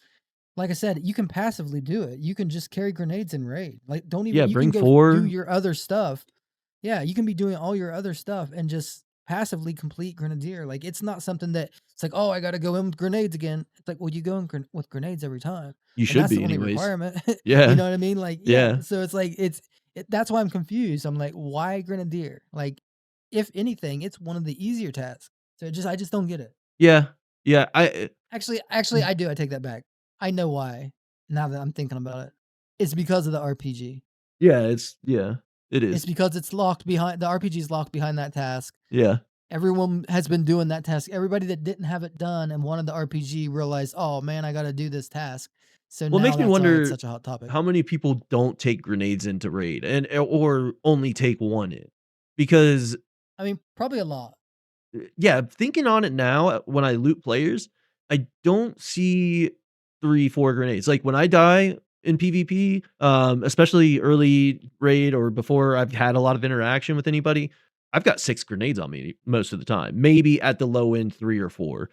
like I said, you can passively do it. You can just carry grenades and raid. Like, don't even yeah, you can bring go do 4. your other stuff. Yeah, you can be doing all your other stuff and just passively complete Grenadier. Like, it's not something that it's like, oh, I got to go in with grenades again. It's like, well, you go in with grenades every time, You and should that's the be only anyways. requirement. You Yeah, know what I mean? Like, yeah. yeah. So it's like that's why I'm confused. I'm like, why Grenadier? Like, if anything, it's one of the easier tasks. So I just don't get it. Yeah, yeah, Actually, I do. I take that back. I know why. Now that I'm thinking about it, it's because of the RPG. yeah, it It's is. because it's locked behind the RPG is locked behind that task. Yeah. Everyone has been doing that task. Everybody that didn't have it done and wanted the RPG realized, "Oh, man, I gotta do this task." So Well, it now makes me that's why it's wonder such a hot topic. how many people don't take grenades into raid or only take 1 in. Because, I mean, probably a lot. yeah, thinking on it now, when I loot players, I don't see 3, 4 grenades. Like, when I die in PvP, especially early raid or before I've had a lot of interaction with anybody, I've got 6 grenades on me most of the time. Maybe at the low end, 3 or 4.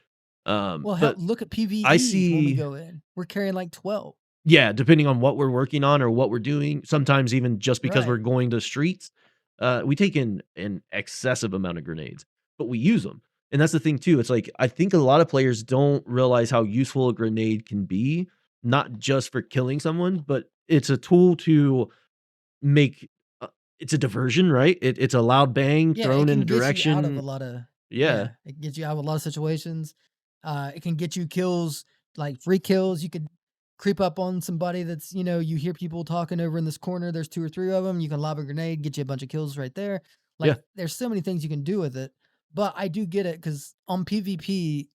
Well, hell, But look at I PvE when we see go in. We're carrying like 12. Yeah, depending on what we're working on or what we're doing, sometimes even just because we're Right. going to streets, we take in an excessive amount of grenades, but we use them. And that's the thing too. It's like I think a lot of players don't realize how useful a grenade can be, not just for killing someone, but it's a tool to make it's a diversion, right? It's a loud bang Yeah, it thrown in can a get you out of a direction. lot of Yeah. it can get you out of a lot of situations. It can get you kills, like free kills. You could creep up on somebody that's, you hear people talking over in this corner. There's two or three of them. You can lob a grenade, get you a bunch of kills right there. Yeah. Like, there's so many things you can do with it. But I do get it because on PvP,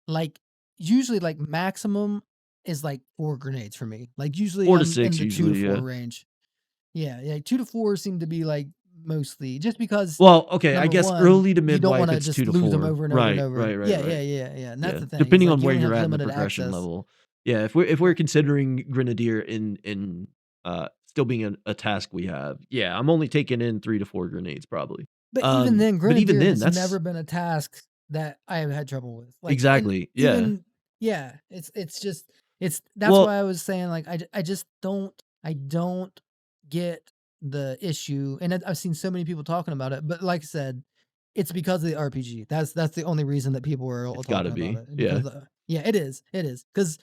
like, usually, like, maximum is like 4 grenades for me. Like, usually 4 to I'm in 6 the two to usually, four yeah. range. Yeah, yeah, 2 to 4 seem to be, like, mostly just because, Well, okay, I number guess 1, early to you mid don't wipe, wanna it's 2 just to lose them 4. over and over and Right, over. right, right, Yeah, yeah, right. yeah, yeah, and that's Yeah, the thing, is, depending like, on you where only you're have at in the limited progression access. level. Yeah, if we're considering Grenadier in still being a task we have, yeah, I'm only taking in 3 to 4 grenades probably. But even then, But even Grenadier then, has that's never been a task that I have had trouble with. Like, and exactly, yeah. even yeah, it's just that's Well, why I was saying, like, I just don't get the issue, and I've seen so many people talking about it, but like I said, it's because of the RPG. That's the only reason that people are all it's gotta talking about be, it, yeah. because yeah, it is, because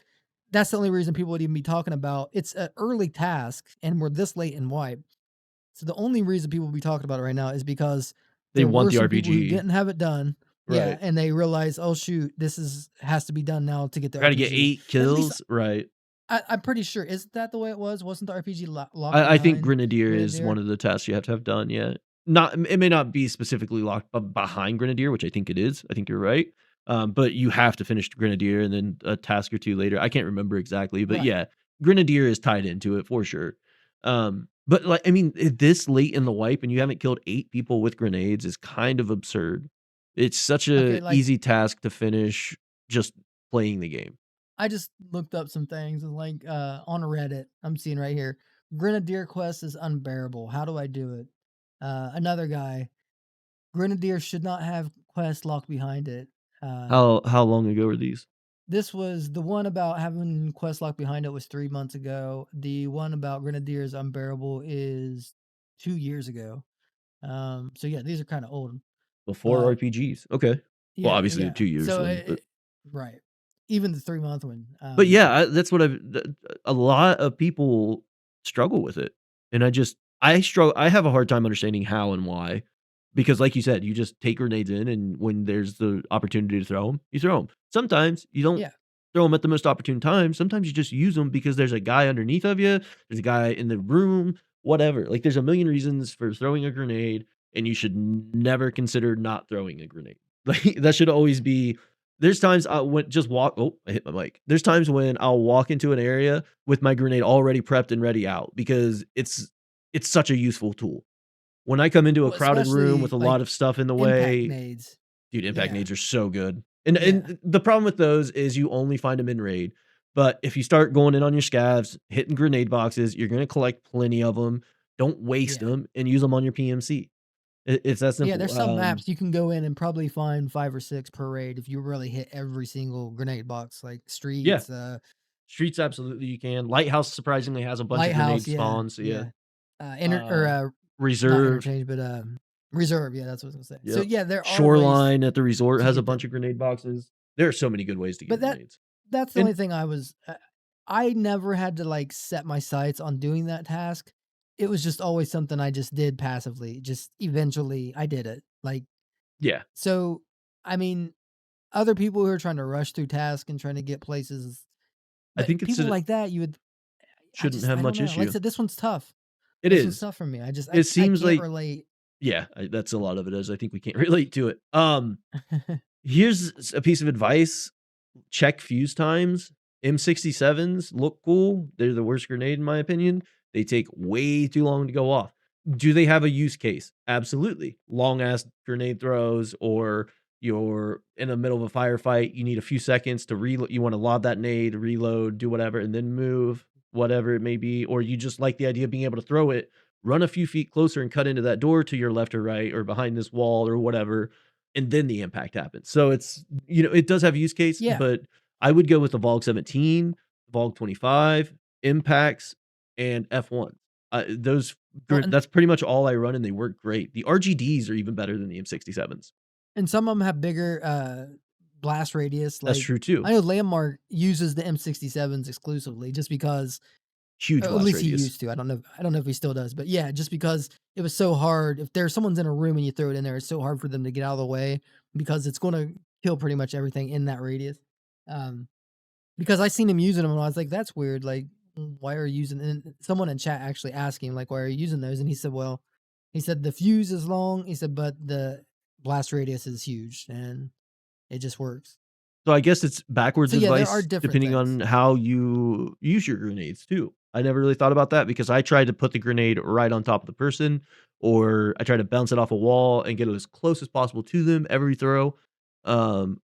that's the only reason people would even be talking about it's an early task, and we're this late in wipe. So the only reason people will be talking about it right now is because They there want were the some people who RPG. didn't have it done. Yeah, Right. and they realize, "Oh, shoot, this is has to be done now to get the I gotta get RPG." 8 At least kills, right. I'm pretty sure. Isn't that the way it was? Wasn't the RPG locked I think behind Grenadier is one Grenadier? of the tasks you have to have done, yeah. Not it may not be specifically locked behind Grenadier, which I think it is. I think you're right. But you have to finish Grenadier and then a task or 2 later. I can't remember exactly, but Right. yeah, Grenadier is tied into it for sure. But, like, I mean, this late in the wipe and you haven't killed 8 people with grenades is kind of absurd. It's such Okay, a like, easy task to finish just playing the game. I just looked up some things, and, like, on Reddit, I'm seeing right here, "Grenadier quest is unbearable. How do I do it?" Another guy, "Grenadier should not have quest locked behind it." Uh How long ago were these? This was the one about having Questlock behind it was 3 months ago. The one about Grenadier's Unbearable is 2 years ago. So yeah, these are kinda old, Before but RPGs, okay. Well, yeah, obviously the yeah. 2 years So, one, but right. Even the 3-month one, yeah, that's what a lot of people struggle with it, and I have a hard time understanding how and why, because like you said, you just take grenades in, and when there's the opportunity to throw them, you throw them. Sometimes you don't yeah, throw them at the most opportune time, sometimes you just use them because there's a guy underneath of you, there's a guy in the room, whatever, like, there's a million reasons for throwing a grenade, and you should never consider not throwing a grenade. Like, that should always be there's times I would just walk oh, I hit my mic. There's times when I'll walk into an area with my grenade already prepped and ready out because it's such a useful tool. When I come into a well, crowded room especially, with a lot like, of stuff in the impact way, nades. dude, impact Yeah, nades are so good. And yeah, the problem with those is you only find them in raid. But if you start going in on your scavs, hitting grenade boxes, you're gonna collect plenty of them. Don't waste yeah. them and use them on your PMC. It's that Yeah, simple. there's some maps you can go in and probably find 5 or 6 per raid if you really hit every single grenade box, like Yeah, streets, streets absolutely you can. Lighthouse surprisingly has a bunch of grenade lighthouse, yeah, spawns, so yeah. yeah. Or, Uh, not Reserve, interchange, but, reserve, yeah, that's what I was gonna say. So, yep. yeah, there are ways Shoreline at the resort to has a get bunch them, of grenade boxes. There are so many good ways to get but grenades. that's the only And thing I never had to, like, set my sights on doing that task. It was just always something I just did passively, just eventually I did it, like, yeah, so, I mean, other people who are trying to rush through tasks and trying to get places, I but think people like that, shouldn't have I don't much know, like I issue. said, this one's tough. It This one's is. tough for me. It I seems can't like relate. yeah, that's a lot of it is I think we can't relate to it. Here's a piece of advice. Check fuse times. M67s look cool. They're the worst grenade in my opinion. They take way too long to go off. Do they have a use case? Absolutely. Long ass grenade throws, or you're in the middle of a firefight, you need a few seconds to reload. You want to lob that nade, reload, do whatever, and then move, whatever it may be. Or you just like the idea of being able to throw it, run a few feet closer and cut into that door to your left or right, or behind this wall or whatever, and then the impact happens. So it does have use case, Yeah. but I would go with the Vogue 17, Vogue 25. impacts, and F1s. Those Well, that's pretty much all I run, and they work great. The RGDs are even better than the M67s. and some of them have bigger, blast radius, That's like, true too. I know Landmark uses the M67s exclusively just because Huge at blast least he radius. used to, I don't know if he still does, but yeah, just because it was so hard if there's someone's in a room and you throw it in there, it's so hard for them to get out of the way because it's gonna kill pretty much everything in that radius. Um, because I seen him using them and I was like, "That's weird, like, why are you using" and someone in chat actually asked him, like, "Why are you using those?" And he said, "Well," he said, "the fuse is long," he said, "but the blast radius is huge, and it just works." So I guess it's backwards So, yeah, there are advice different depending things. on how you use your grenades too. I never really thought about that because I tried to put the grenade right on top of the person, or I tried to bounce it off a wall and get it as close as possible to them every throw.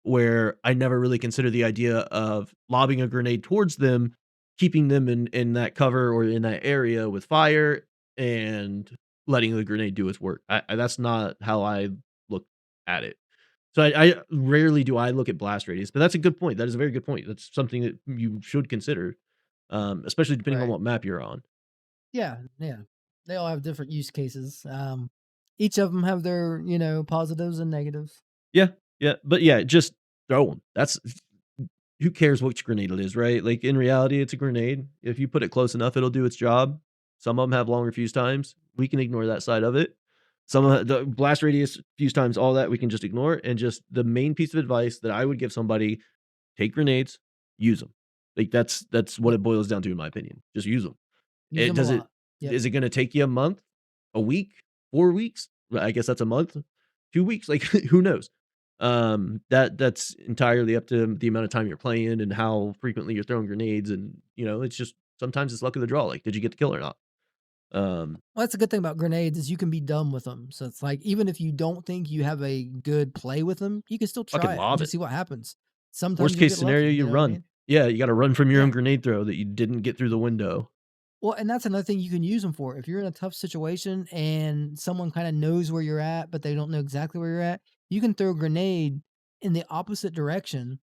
Where I never really considered the idea of lobbing a grenade towards them, keeping them in that cover or in that area with fire, and letting the grenade do its work. That's not how I look at it. So I rarely do I look at blast radius, but that's a good point. That is a very good point. That's something that you should consider, especially depending on Right. what map you're on. Yeah, yeah. They all have different use cases. Each of them have their, positives and negatives. Yeah, yeah, but yeah, just throw them. That's who cares which grenade it is, right? Like in reality, it's a grenade. If you put it close enough, it'll do its job. Some of them have longer fuse times. We can ignore that side of it. Some of the blast radius, fuse times, all that we can just ignore. And just the main piece of advice that I would give somebody: take grenades, use them. Like that's what Yep. it boils down to, in my opinion. Just use them. Use It them a does it. lot. Yep. Is it going to take you a month, a week, 4 weeks? Well, I guess that's a month, 2 weeks. Like who knows? That's entirely up to the amount of time you're playing and how frequently you're throwing grenades, and it's just sometimes it's luck of the draw. Like, did you get the kill or not? Um, Well, that's a good thing about grenades is you can be dumb with them. So it's like even if you don't think you have a good play with them, you can still Fucking try it and lob just it. see what happens. Worst Sometimes you'll case get lucky. scenario, You you know what I run. mean? Yeah, you got to run from your own Yeah. grenade throw that you didn't get through the window. Well, and that's another thing you can use them for. If you're in a tough situation and someone kind of knows where you're at, but they don't know exactly where you're at, you can throw a grenade in the opposite direction,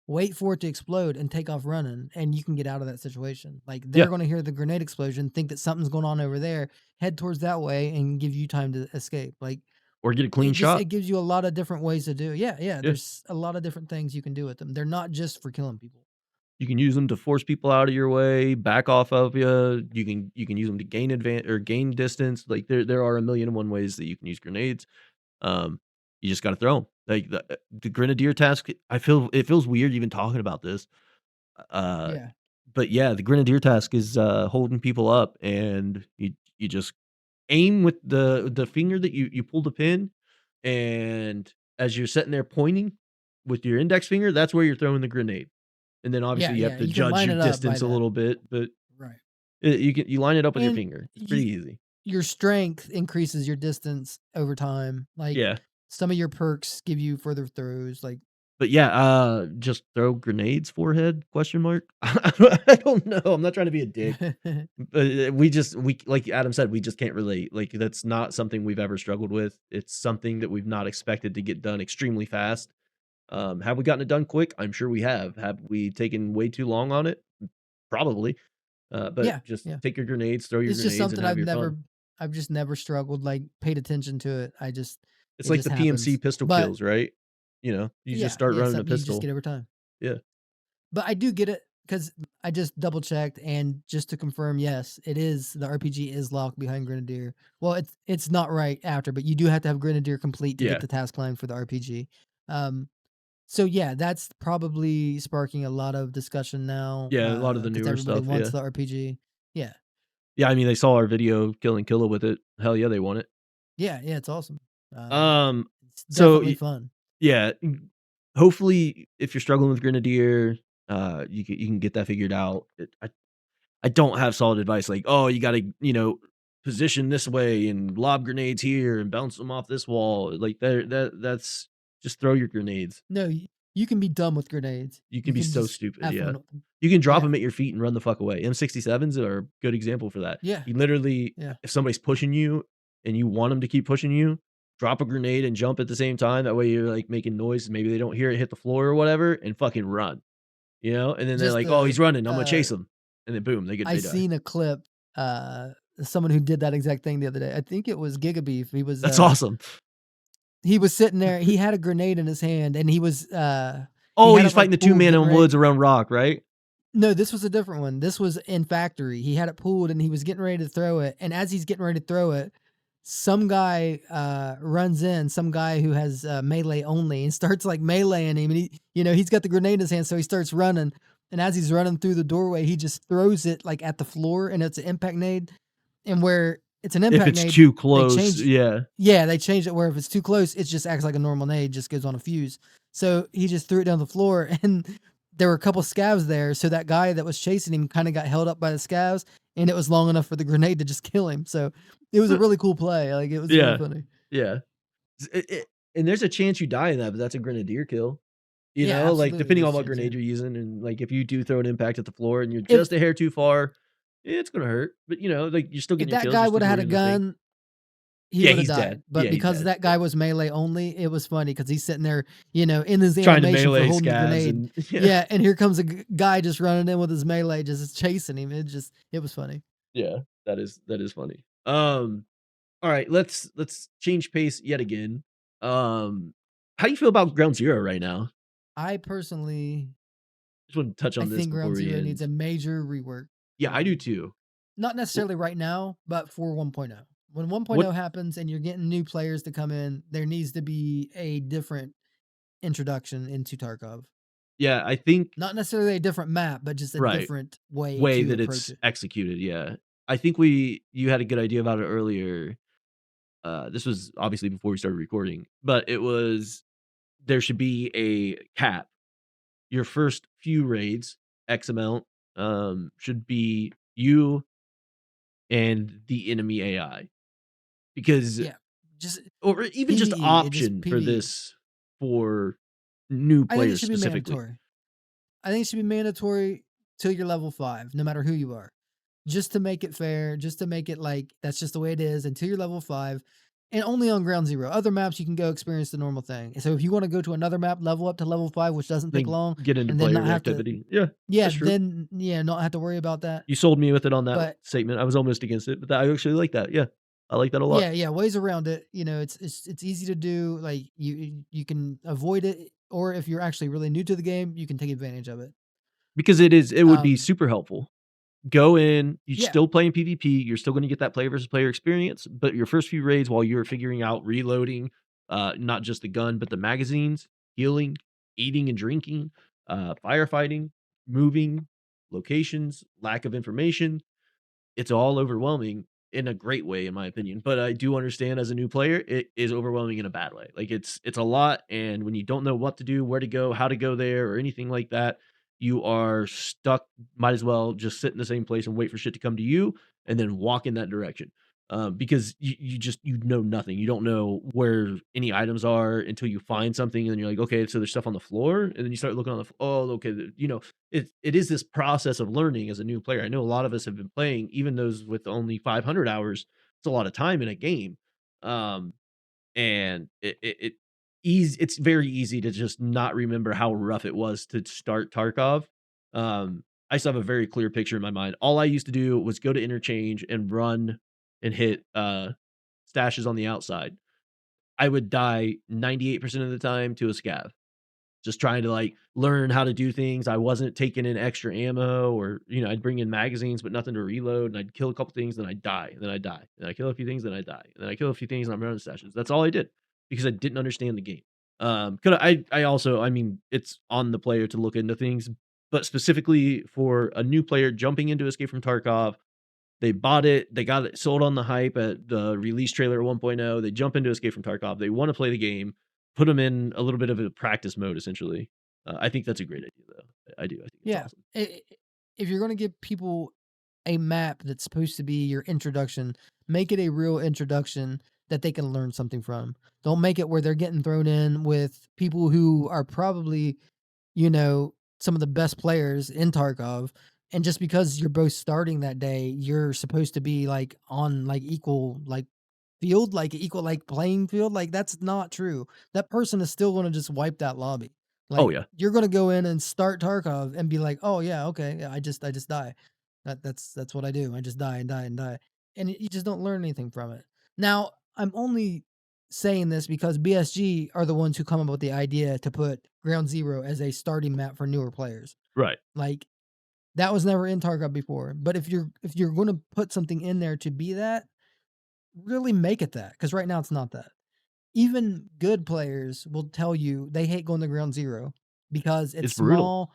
wait for it to explode, and take off running, and you can get out of that situation. Like they're Yeah, going to hear the grenade explosion, think that something's going on over there, head towards that way, and give you time to escape. Like or get a clean it shot. gives you a lot of different ways to do. Yeah, yeah. Yeah. There's a lot of different things you can do with them. They're not just for killing people. You can use them to force people out of your way, back off of you. You can use them to gain advan or gain distance. Like, there are a million and one ways that you can use grenades. Um, you just gotta throw them. Like, the Grenadier task, it feels weird even talking about this. Uh, Yeah, but yeah, the Grenadier task is, holding people up, and you just aim with the finger that you pull the pin, and as you're sitting there pointing with your index finger, that's where you're throwing the grenade. And then yeah, obviously you have yeah. to You can judge line your it up by distance a that. little bit, but Right. you line it up with your And finger. It's pretty you easy. your strength increases your distance over time. Like Yeah. some of your perks give you further throws. Like But yeah, just throw grenades forehead, question mark? I don't know, I'm not trying to be a dick, but, we like Adam said, we just can't relate. Like, that's not something we've ever struggled with. It's something that we've not expected to get done extremely fast. Have we gotten it done quick? I'm sure we have. Have we taken way too long on it? Probably. But yeah, just yeah. take your grenades, throw your It's just grenades, and something have your fun. I've just never struggled, like paid attention to it. It's It like just the PMC happens. pistol But kills, right? You just yeah, start yeah, running a something you just pistol. get over time. Yeah. But I do get it because I just double checked and just to confirm, yes, it is the RPG is locked behind Grenadier. Well, it's not right after, but you do have to have Grenadier complete to get Yeah. the task line for the RPG. Um, so yeah, that's probably sparking a lot of discussion now Yeah, a lot of the because newer everybody stuff, wants yeah. the RPG. Yeah, Yeah, I mean, they saw our video killing Killa with it. Hell yeah, they want it. yeah, yeah. It's awesome. Um, It's so definitely fun. yeah, hopefully, if you're struggling with Grenadier, you can get that figured out. I don't have solid advice like, "Oh, you gotta, position this way and lob grenades here and bounce them off this wall." Like, that's just throw your grenades. No, you can be done with grenades. You can You be can so just stupid, have yeah. fun with them. You can drop Yeah, them at your feet and run the fuck away. M67s are a good example for that. yeah, You literally yeah. if somebody's pushing you and you want them to keep pushing you, drop a grenade and jump at the same time. That way you're, like, making noise, maybe they don't hear it hit the floor or whatever, and fucking run, And then they're Just like, "Oh, he's the running, I'm gonna chase him." and then boom, I they die. seen a clip, someone who did that exact thing the other day. I think it was Gigabeef. That's awesome. He was sitting there, he had a grenade in his hand, and he Oh, had he's it, fighting like, the 2 pulled, man getting in ready. woods around rock, right? No, this was a different one. This was in factory. He had it pulled, and he was getting ready to throw it, and as he's getting ready to throw it, some guy, runs in, some guy who has, melee only, and starts, like, meleeing him, and he's got the grenade in his hand, so he starts running, and as he's running through the doorway, he just throws it, like, at the floor, and it's an impact nade, and where it's an If impact it's nade, too they close, changed. yeah. Yeah, they changed it where if it's too close, it just acts like a normal nade, just goes on a fuse. So he just threw it down the floor, and there were a couple scavs there. So that guy that was chasing him kind of got held up by the scavs, and it was long enough for the grenade to just kill him. So it was a really cool play. Like it was really Yeah, funny. yeah. And there's a chance you die in that, but that's a Grenadier kill. You Yeah, know, like, absolutely. depending There's on a what chance. Yeah. grenade you're using and, like, if you do throw an impact at the floor and you're If just a hair too far, it's gonna hurt, but, like, you're still if getting your that kills, guy you're would still have had a doing the thing. gun, he Yeah, would have he's dead. died. But Yeah, he's because dead. that Yeah. guy was melee only, it was funny because he's sitting there, in his Trying to animation for melee holding the scavs grenade. and yeah. Yeah, and here comes a guy just running in with his melee, just chasing him. It was funny. Yeah, that is funny. Alright, let's change pace yet again. How do you feel about Ground Zero right now? I personally, Just want to touch I on this think before Ground we Zero needs end. a major rework. Yeah, I do Um, too. Not Wh necessarily right now, but for 1.0. When what 1.0 happens and you're getting new players to come in, there needs to be a different introduction into Tarkov. Yeah, I think Not necessarily a different map, but just a right. different way Way to that approach it's it. executed, yeah. I think you had a good idea about it earlier. This was obviously before we started recording, but it was there should be a cap. Your first few raids, X amount, should be you and the enemy AI. Because Yeah, just or even just PvE. It just option for PvE. this for new I think it players should be specifically. mandatory. I think it should be mandatory till you're level 5, no matter who you are. Just to make it fair, just to make it like that's just the way it is until you're level 5, and only on ground 0. Other maps, you can go experience the normal thing. So if you wanna go to another map, level up to level 5, which doesn't take Then long, get into and then player not have to. reactivity. Yeah, Yeah, that's true. then yeah, not have to worry about that. You sold me with it on that But statement. I was almost against it, but I actually like that. Yeah. I like that a lot. yeah, yeah, ways around it, it's easy to do, like, you can avoid it, or if you're actually really new to the game, you can take advantage of it. Because it would be Um, super helpful. Go in, you're yeah, still playing PvP, you're still gonna get that player versus player experience, but your first few raids while you're figuring out reloading, not just the gun, but the magazines, healing, eating and drinking, firefighting, moving, locations, lack of information, it's all overwhelming in a great way, in my opinion. But I do understand as a new player, it is overwhelming in a bad way. Like it's a lot, and when you don't know what to do, where to go, how to go there, or anything like that, you are stuck. Might as well just sit in the same place and wait for shit to come to you, and then walk in that direction. Because you know nothing. You don't know where any items are until you find something, and then you're like, okay, so there's stuff on the floor, and then you start looking on the. Oh, okay, it is this process of learning as a new player. I know a lot of us have been playing, even those with only 500 hours. It's a lot of time in a game, um, and it's very easy to just not remember how rough it was to start Tarkov. I still have a very clear picture in my mind. All I used to do was go to interchange and run and hit stashes on the outside. I would die 98% of the time to a scav. Just trying to, like, learn how to do things. I wasn't taking in extra ammo or, I'd bring in magazines, but nothing to reload, and I'd kill a couple things, then I'd die, and then I'd die, and I kill a few things, then I die, and then I kill a few things, and I'm running sessions. That's all I did because I didn't understand the game. Could I also I mean, it's on the player to look into things, but specifically for a new player jumping into Escape from Tarkov, they bought it, they got it sold on the hype at the release trailer 1.0, they jump into Escape from Tarkov, they wanna play the game, put them in a little bit of a practice mode, essentially. I think that's a great idea, though. I do, I think it's yeah. awesome. If you're gonna give people a map that's supposed to be your introduction, make it a real introduction that they can learn something from. Don't make it where they're getting thrown in with people who are probably, some of the best players in Tarkov. And just because you're both starting that day, you're supposed to be like on like equal like field, like equal like playing field. Like that's not true. That person is still gonna just wipe that lobby. Oh, Like yeah. you're gonna go in and start Tarkov and be like, oh yeah, okay, yeah, I just die. That's what I do. I just die and die and die, and you just don't learn anything from it. Now, I'm only saying this because BSG are the ones who come up with the idea to put Ground Zero as a starting map for newer players. Right. Like that was never in Tarkov before. But if you're going to put something in there to be that, really make it that, because right now it's not that. Even good players will tell you they hate going to ground zero because it's It's brutal. small.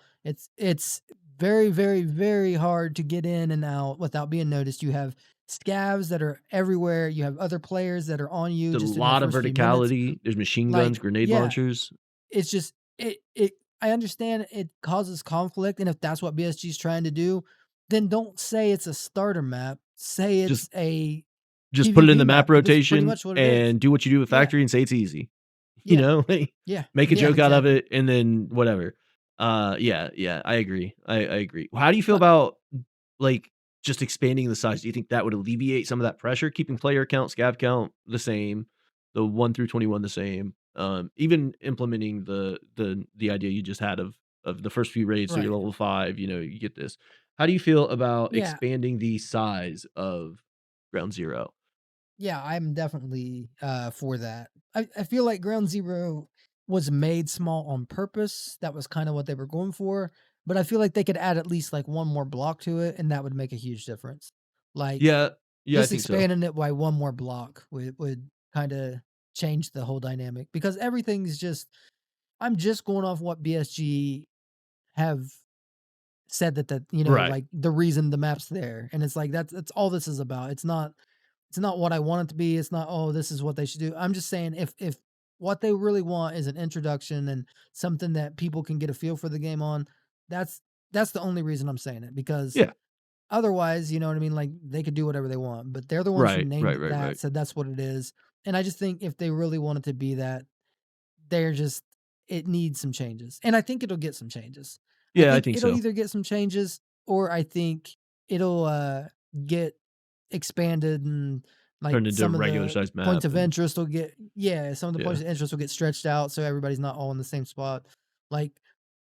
It's very, very, very hard to get in and out without being noticed. You have scavs that are everywhere. You have other players that are on you There's a just in the lot of first few minutes. verticality. There's machine guns, Like, grenade yeah, launchers. it's just it I understand it causes conflict, and if that's what BSG is trying to do, then don't say it's a starter map. Say Just it's a just put it in PvP the map, map because it's pretty rotation much what it is. and do what you do with Yeah, factory and say it's easy. You yeah, know, like, yeah, make a yeah, joke out of exactly. it and then whatever. Yeah, yeah, I agree. I agree. How do you feel But about, like, just expanding the size? Do you think that would alleviate some of that pressure, keeping player count, scav count the same, the 1 through 21 the same, even implementing the idea you just had of the first few raids, so you're right. level 5, you get this. How do you feel about Yeah, expanding the size of Ground Zero? yeah, I'm definitely, for that. I feel like Ground Zero was made small on purpose. That was kinda what they were going for, but I feel like they could add at least, like, 1 more block to it, and that would make a huge difference. Like, Yeah, yeah, I just think so. expanding it by 1 more block would kinda change the whole dynamic, because everything's just I'm just going off what BSG have said Right. like, the reason the map's there, and it's like, that's all this is about. It's not what I want it to be. It's not, "Oh, this is what they should do." I'm just saying if what they really want is an introduction and something that people can get a feel for the game on, that's that's the only reason I'm saying it, because Yeah. otherwise, you know what I mean, like, they could do whatever they want, but they're the ones who Right, named right, it right, that, right. said that's what it is, and I just think if they really want it to be that, they're just it needs some changes, and I think it'll get some changes. I Yeah, I think think it'll so. either get some changes, or I think it'll, get expanded, and, like, Turned into a some of regular the sized points map of and interest will get yeah, some of the yeah. points of interest will get stretched out so everybody's not all in the same spot. Like,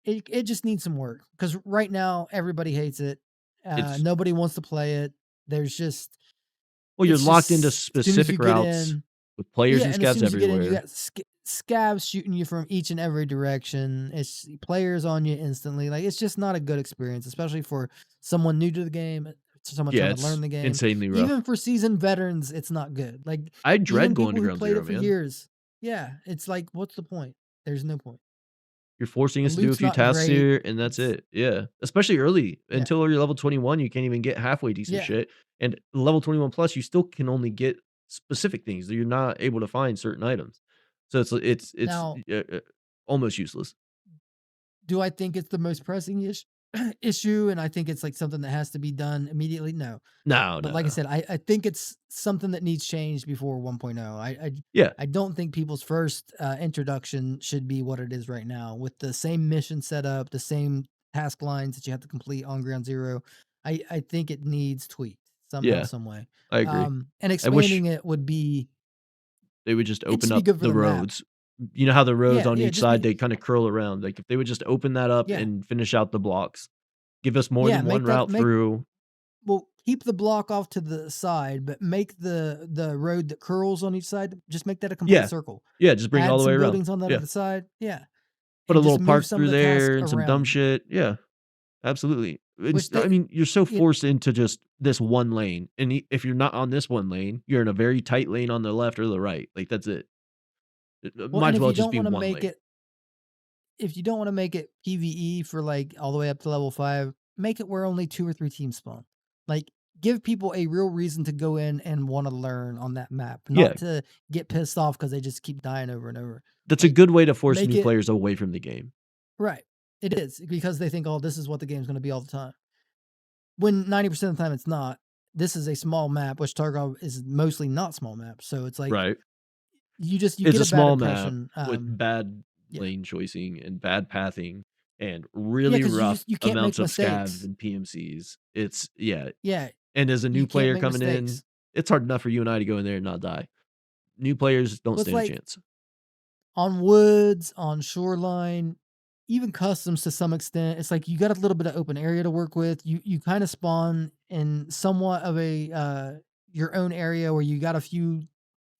it just needs some work, because right now, everybody hates it. It's Nobody wants to play it. There's just well, you're it's locked into just as soon as you specific get routes in with players yeah, and and as scavs soon as you get in, you everywhere. got scabs shooting you from each and every direction. It's players on you instantly. Like, it's just not a good experience, especially for someone new to the game, someone Yeah, trying to learn it's the game. insanely rough. Even for seasoned veterans, it's not good. Like, I dread even going to people who ground played zero, it for man. years, yeah, it's like, what's the point? There's no point. You're forcing The us to do a loot's few not tasks great. here, and that's It's it. Yeah, especially early. yeah, Until you're level 21, you can't even get halfway decent yeah. shit, and level 21 plus, you still can only get specific things. You're not able to find certain items. So it's, Now, almost useless. do I think it's the most pressing issue, and I think it's like something that has to be done immediately? No. No, But no, like I no. said, I think it's something that needs changed before 1.0. Yeah, I don't think people's first introduction should be what it is right now, with the same mission setup, the same task lines that you have to complete on Ground Zero. I think it needs tweaked somehow, yeah, some way. I agree. And I wish expanding it would be they would just it'd open just be up good for the the map. roads. You know how the roads Yeah, on yeah, each just side, be they kinda curl around, like, if they would just open that up yeah, and finish out the blocks, give us more yeah. than one Make that route make through. well keep the block off to the side, but make the road that curls on each side, just make that a complete Yeah. circle. Yeah, just bring it all Add the way some around. buildings on that Yeah. other side, yeah, Put a and little just move park some of through the tasks there and some dumb around. shit. Yeah, absolutely. Which It's I they mean, you're so it forced into just this one lane, and if you're not on this one lane, you're in a very tight lane on the left or the right. Like, that's it. well, Might and as well just be one lane. if you don't wanna make it PvE for, like, all the way up to level 5, make it where only 2 or 3 teams spawn. Like, give people a real reason to go in and wanna learn on that map, Yeah, not to get pissed off because they just keep dying over and over. that's a Like, good way to force make new it players away from the game. right. It is, because they think, "Oh, this is what the game's gonna be all the time." When 90% of the time it's not. This is a small map, which Tarkov is mostly not small map, so it's like, Right. you It's get a a bad small map impression, with bad yeah. lane choicing and bad pathing and Yeah, really because rough you can't amounts make of scavs mistakes. and PMCs. It's yeah, Yeah, and as a new you can't player make coming in, mistakes. it's hard enough for you and I to go in there and not die. New players don't Well, it's stand a like chance. on woods, on shoreline, even customs to some extent. It's like you got a little bit of open area to work with. You kind of spawn in somewhat of a your own area where you got a few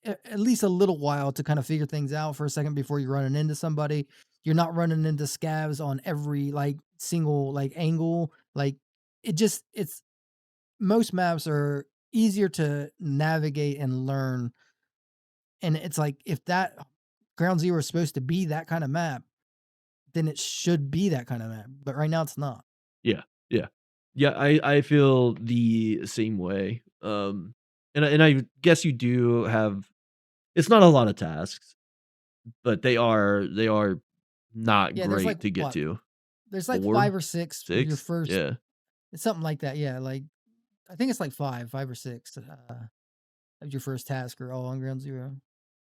at least a little while to kind of figure things out for a second before you're running into somebody. You're not running into scavs on every like single like angle. Like it's most maps are easier to navigate and learn. And it's like if that Ground Zero is supposed to be that kind of map, then it should be that kind of map. But right now it's not. Yeah, yeah. Yeah, I feel the same way, and I guess you do have it's not a lot of tasks, but they are not Yeah, there's like great to get what? to. There's like 5 4? or 6 of your 6? first Yeah. it's something like that. Yeah, like I think it's like 5 or 6 of your first task are all on Ground Zero.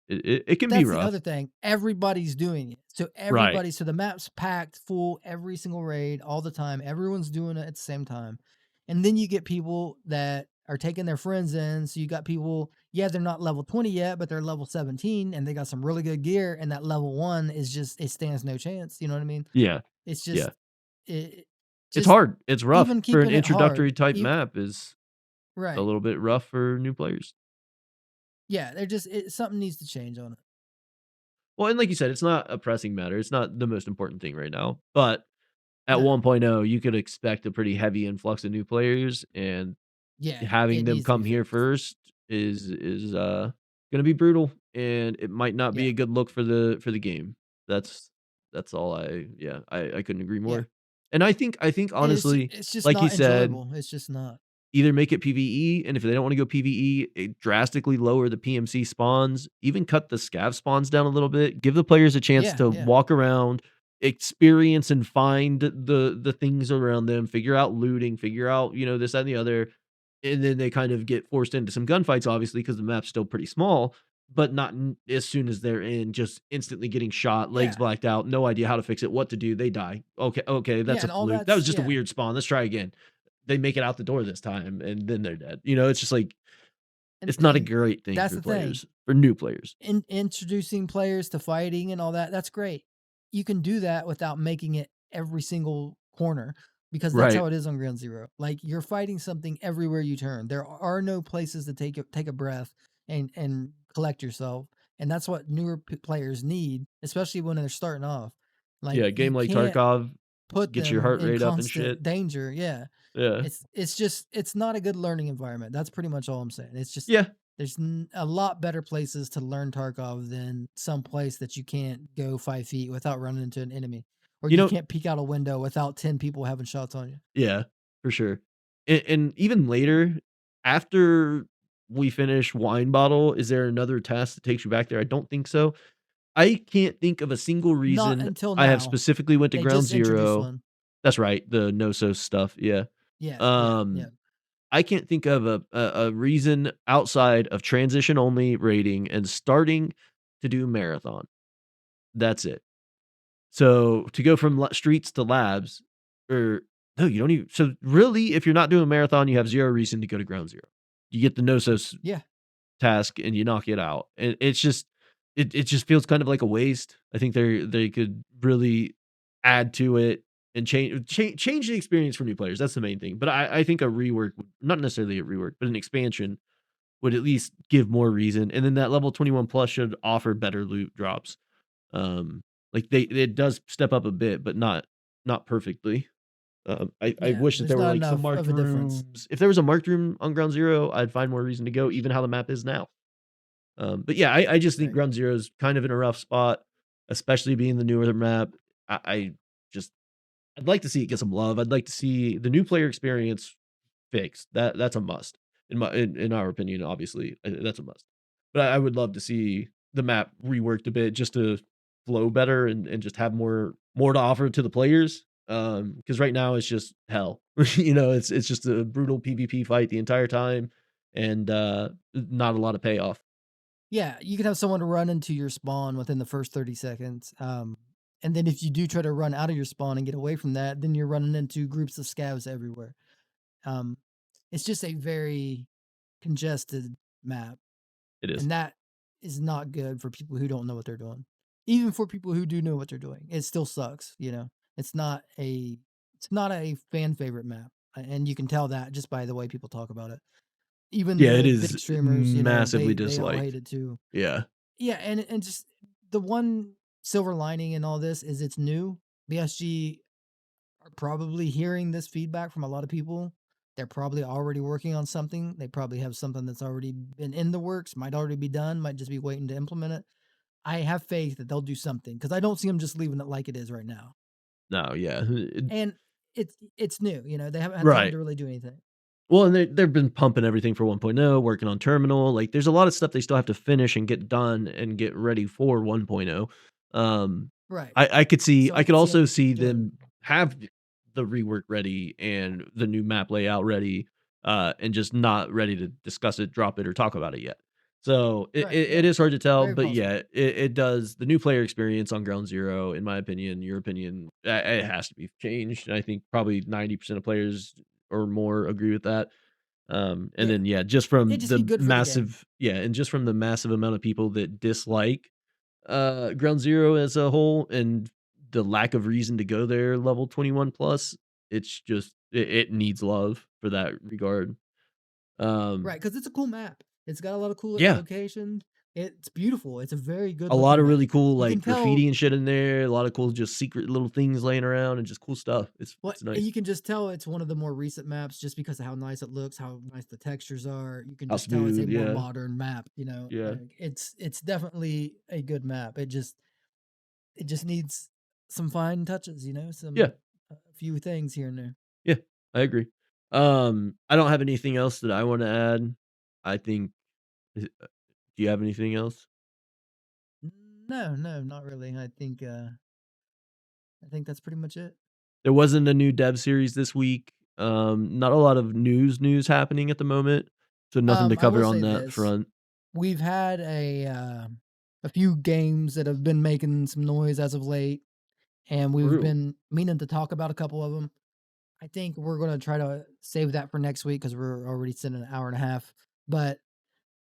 It can be That's the rough. other thing. Everybody's doing it. Right. So the map's packed full every single raid all the time. Everyone's doing it at the same time. And then you get people that are taking their friends in. So you got people, yeah, they're not level 20 yet, but they're level 17 and they got some really good gear. And that level 1 is just, it stands no chance. You know what I mean? Yeah, It's yeah. just, it, It's just hard. It's rough. even For an keeping it hard. introductory type map is a Right. little bit rough for new players. Yeah. Something needs to change on it. Well, and like you said, it's not a pressing matter. It's not the most important thing right now, but at No. 1.0, you could expect a pretty heavy influx of new players, and Yeah. having It them needs to be come here fixed. first is gonna be brutal, and it might not be Yeah. a good look for the game. That's that's all I couldn't agree Yeah. more. And I think honestly, It's just like you not said, enjoyable. It's just not. either make it PvE, and if they don't wanna go PvE, drastically lower the PMC spawns, even cut the scav spawns down a little bit, give the players a chance Yeah, to yeah, walk around, experience and find the things around them, figure out looting, figure out, this, that, and the other, and then they kind of get forced into some gunfights, obviously, because the map's still pretty small, but not n as soon as they're in, just instantly getting shot, legs yeah, blacked out, no idea how to fix it, what to do, they die. Okay, okay, yeah, that's a and all fluke. That was that's just a yeah. weird spawn, let's try again. They make it out the door this time, and then they're dead. It's just like And it's not a and great thing that's for the thing. players, for new players. Introducing players to fighting and all that, that's great. You can do that without making it every single corner because that's Right. how it is on Ground Zero. Like you're fighting something everywhere you turn. There are no places to take a breath and collect yourself. And that's what newer players need, especially when they're starting off. Like Yeah, a you game like can't Tarkov put gets your them heart in rate up and constant shit. danger. Yeah. Yeah. It's just it's not a good learning environment. That's pretty much all I'm saying. It's just Yeah. there's a lot better places to learn Tarkov than some place that you can't go 5 feet without running into an enemy, or You you know can't peek out a window without 10 people having shots on you. yeah, for sure. And even later, after we finish Wine Bottle, is there another task that takes you back there? I don't think so. I can't think of a single Not reason until I have now. specifically went to They Ground just introduced Zero. one. That's right, the no-so stuff, yeah. Yeah, yeah, yeah. Um, I can't think of a reason outside of transition only rating and starting to do marathon. That's it. So, to go from streets to labs or no, you don't even so really, if you're not doing a marathon, you have 0 reason to go to ground 0. You get the Gnosos Yeah. task and you knock it out. And it's just it just feels kind of like a waste. I think they could really add to it and change the experience for new players. That's the main thing. But I think a rework not necessarily a rework, but an expansion would at least give more reason. And then that level 21 plus should offer better loot drops. Um, like it does step up a bit, but not perfectly. I Yeah. wish that There's there were not like some enough marked of a difference. rooms. If there was a marked room on Ground Zero, I'd find more reason to go, even how the map is now. But yeah, I just think Right. Ground Zero is kind of in a rough spot, especially being the newer map. I just I'd like to see it get some love. I'd like to see the new player experience fixed. That's a must in our opinion. Obviously, that's a must. But I would love to see the map reworked a bit just to flow better and just have more to offer to the players. Because right now it's just hell. It's just a brutal PvP fight the entire time, and not a lot of payoff. Yeah, you can have someone run into your spawn within the first 30 seconds. And then if you do try to run out of your spawn and get away from that, then you're running into groups of scavs everywhere. Um, it's just a very congested map, It is. and that is not good for people who don't know what they're doing. even for people who do know what they're doing, it still sucks, you know? It's not a it's not a fan favorite map, and you can tell that just by the way people talk about it. Even Yeah, it the big is streamers, you know, massively they all hate disliked. it too. Yeah. Yeah, and just the one silver lining in all this is it's new. BSG are probably hearing this feedback from a lot of people. They're probably already working on something. They probably have something that's already been in the works, might already be done, might just be waiting to implement it. I have faith that they'll do something because I don't see them just leaving it like it is right now. No, yeah. And it's new, you know, they haven't had time Right. to really do anything. Well, and they've been pumping everything for 1.0, working on terminal. Like, there's a lot of stuff they still have to finish and get done and get ready for 1.0. Um, Right. So I I could can see also them see doing it. them have the rework ready and the new map layout ready, and just not ready to discuss it, drop it, or talk about it yet. So Right. it Yeah. is hard to tell, Very but possible. yeah, it does. The new player experience on Ground Zero, in my opinion, your opinion, it has to be changed. And I think probably 90% of players or more agree with that. And Yeah. then, yeah, just It'd from just be the good for the game. massive yeah, and just from the massive amount of people that dislike, Ground Zero as a whole and the lack of reason to go there level 21 plus, it's just it needs love for that regard. Um, Right, because it's a cool map. It's got a lot of cool yeah, locations. It's beautiful. It's a very good a lot looking of really map. cool, You can like, tell graffiti and shit in there, a lot of cool just secret little things laying around and just cool stuff. what It's and nice. you can just tell it's one of the more recent maps just because of how nice it looks, how nice the textures are. You can How just tell it's a smooth, more yeah, modern map, you know. yeah, It's definitely a good map. It just needs some fine touches, you know, yeah, some a few things here and there. yeah, I agree. I don't have anything else that I wanna add. I think do you have anything else? No, no, not really. I think that's pretty much it. There wasn't a new dev series this week. Not a lot of news happening at the moment, so nothing to I will cover on say that this. front. We've had a few games that have been making some noise as of late, and we've True. been meaning to talk about a couple of them. I think we're gonna try to save that for next week because we're already sitting an hour and a half. But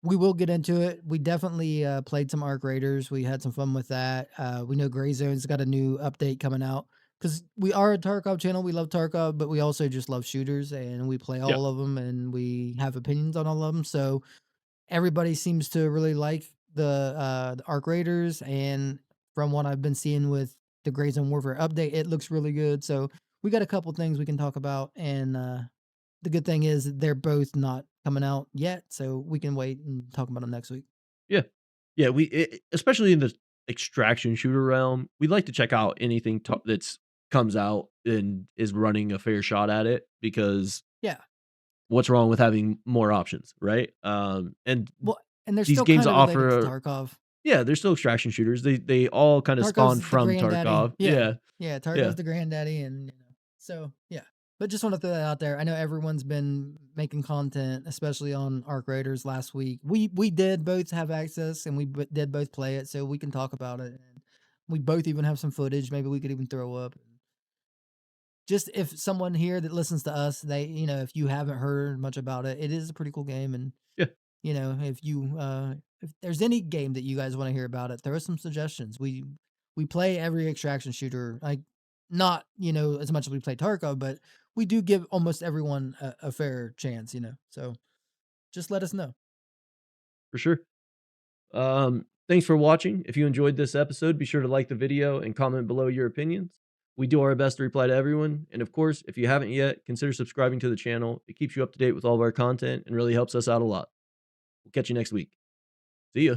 we will get into it. We definitely played some Arc Raiders. We had some fun with that. We know Gray Zone's got a new update coming out because we are a Tarkov channel. We love Tarkov, but we also just love shooters and we play Yeah, all of them and we have opinions on all of them. So everybody seems to really like the Arc Raiders, and from what I've been seeing with the Gray Zone Warfare update, it looks really good. So we got a couple things we can talk about, and the good thing is they're both not coming out yet, so we can wait and talk about them next week. yeah, yeah. Especially in the extraction shooter realm, we'd like to check out anything that's comes out and is running a fair shot at it because Yeah, what's wrong with having more options, right? And well, and they're these still games kind of related to offer Tarkov. yeah, they're still extraction shooters. They all kind of spawn Tarkov's the from granddaddy. Tarkov. Yeah, Yeah, yeah, yeah, Tarkov's the granddaddy, and so yeah. But just want to throw that out there. I know everyone's been making content, especially on Arc Raiders last week. We did both have access, and did both play it, so we can talk about it. And we both even have some footage. Maybe we could even throw up. Just if someone here that listens to us, they if you haven't heard much about it, it is a pretty cool game, and yeah, if there's any game that you guys want to hear about it, throw us some suggestions. We play every extraction shooter, like not as much as we play Tarkov, but we do give almost everyone a fair chance. So just let us know. for sure. Thanks for watching. If you enjoyed this episode, be sure to like the video and comment below your opinions. We do our best to reply to everyone. And of course, if you haven't yet, consider subscribing to the channel. It keeps you up to date with all of our content and really helps us out a lot. We'll catch you next week. See ya.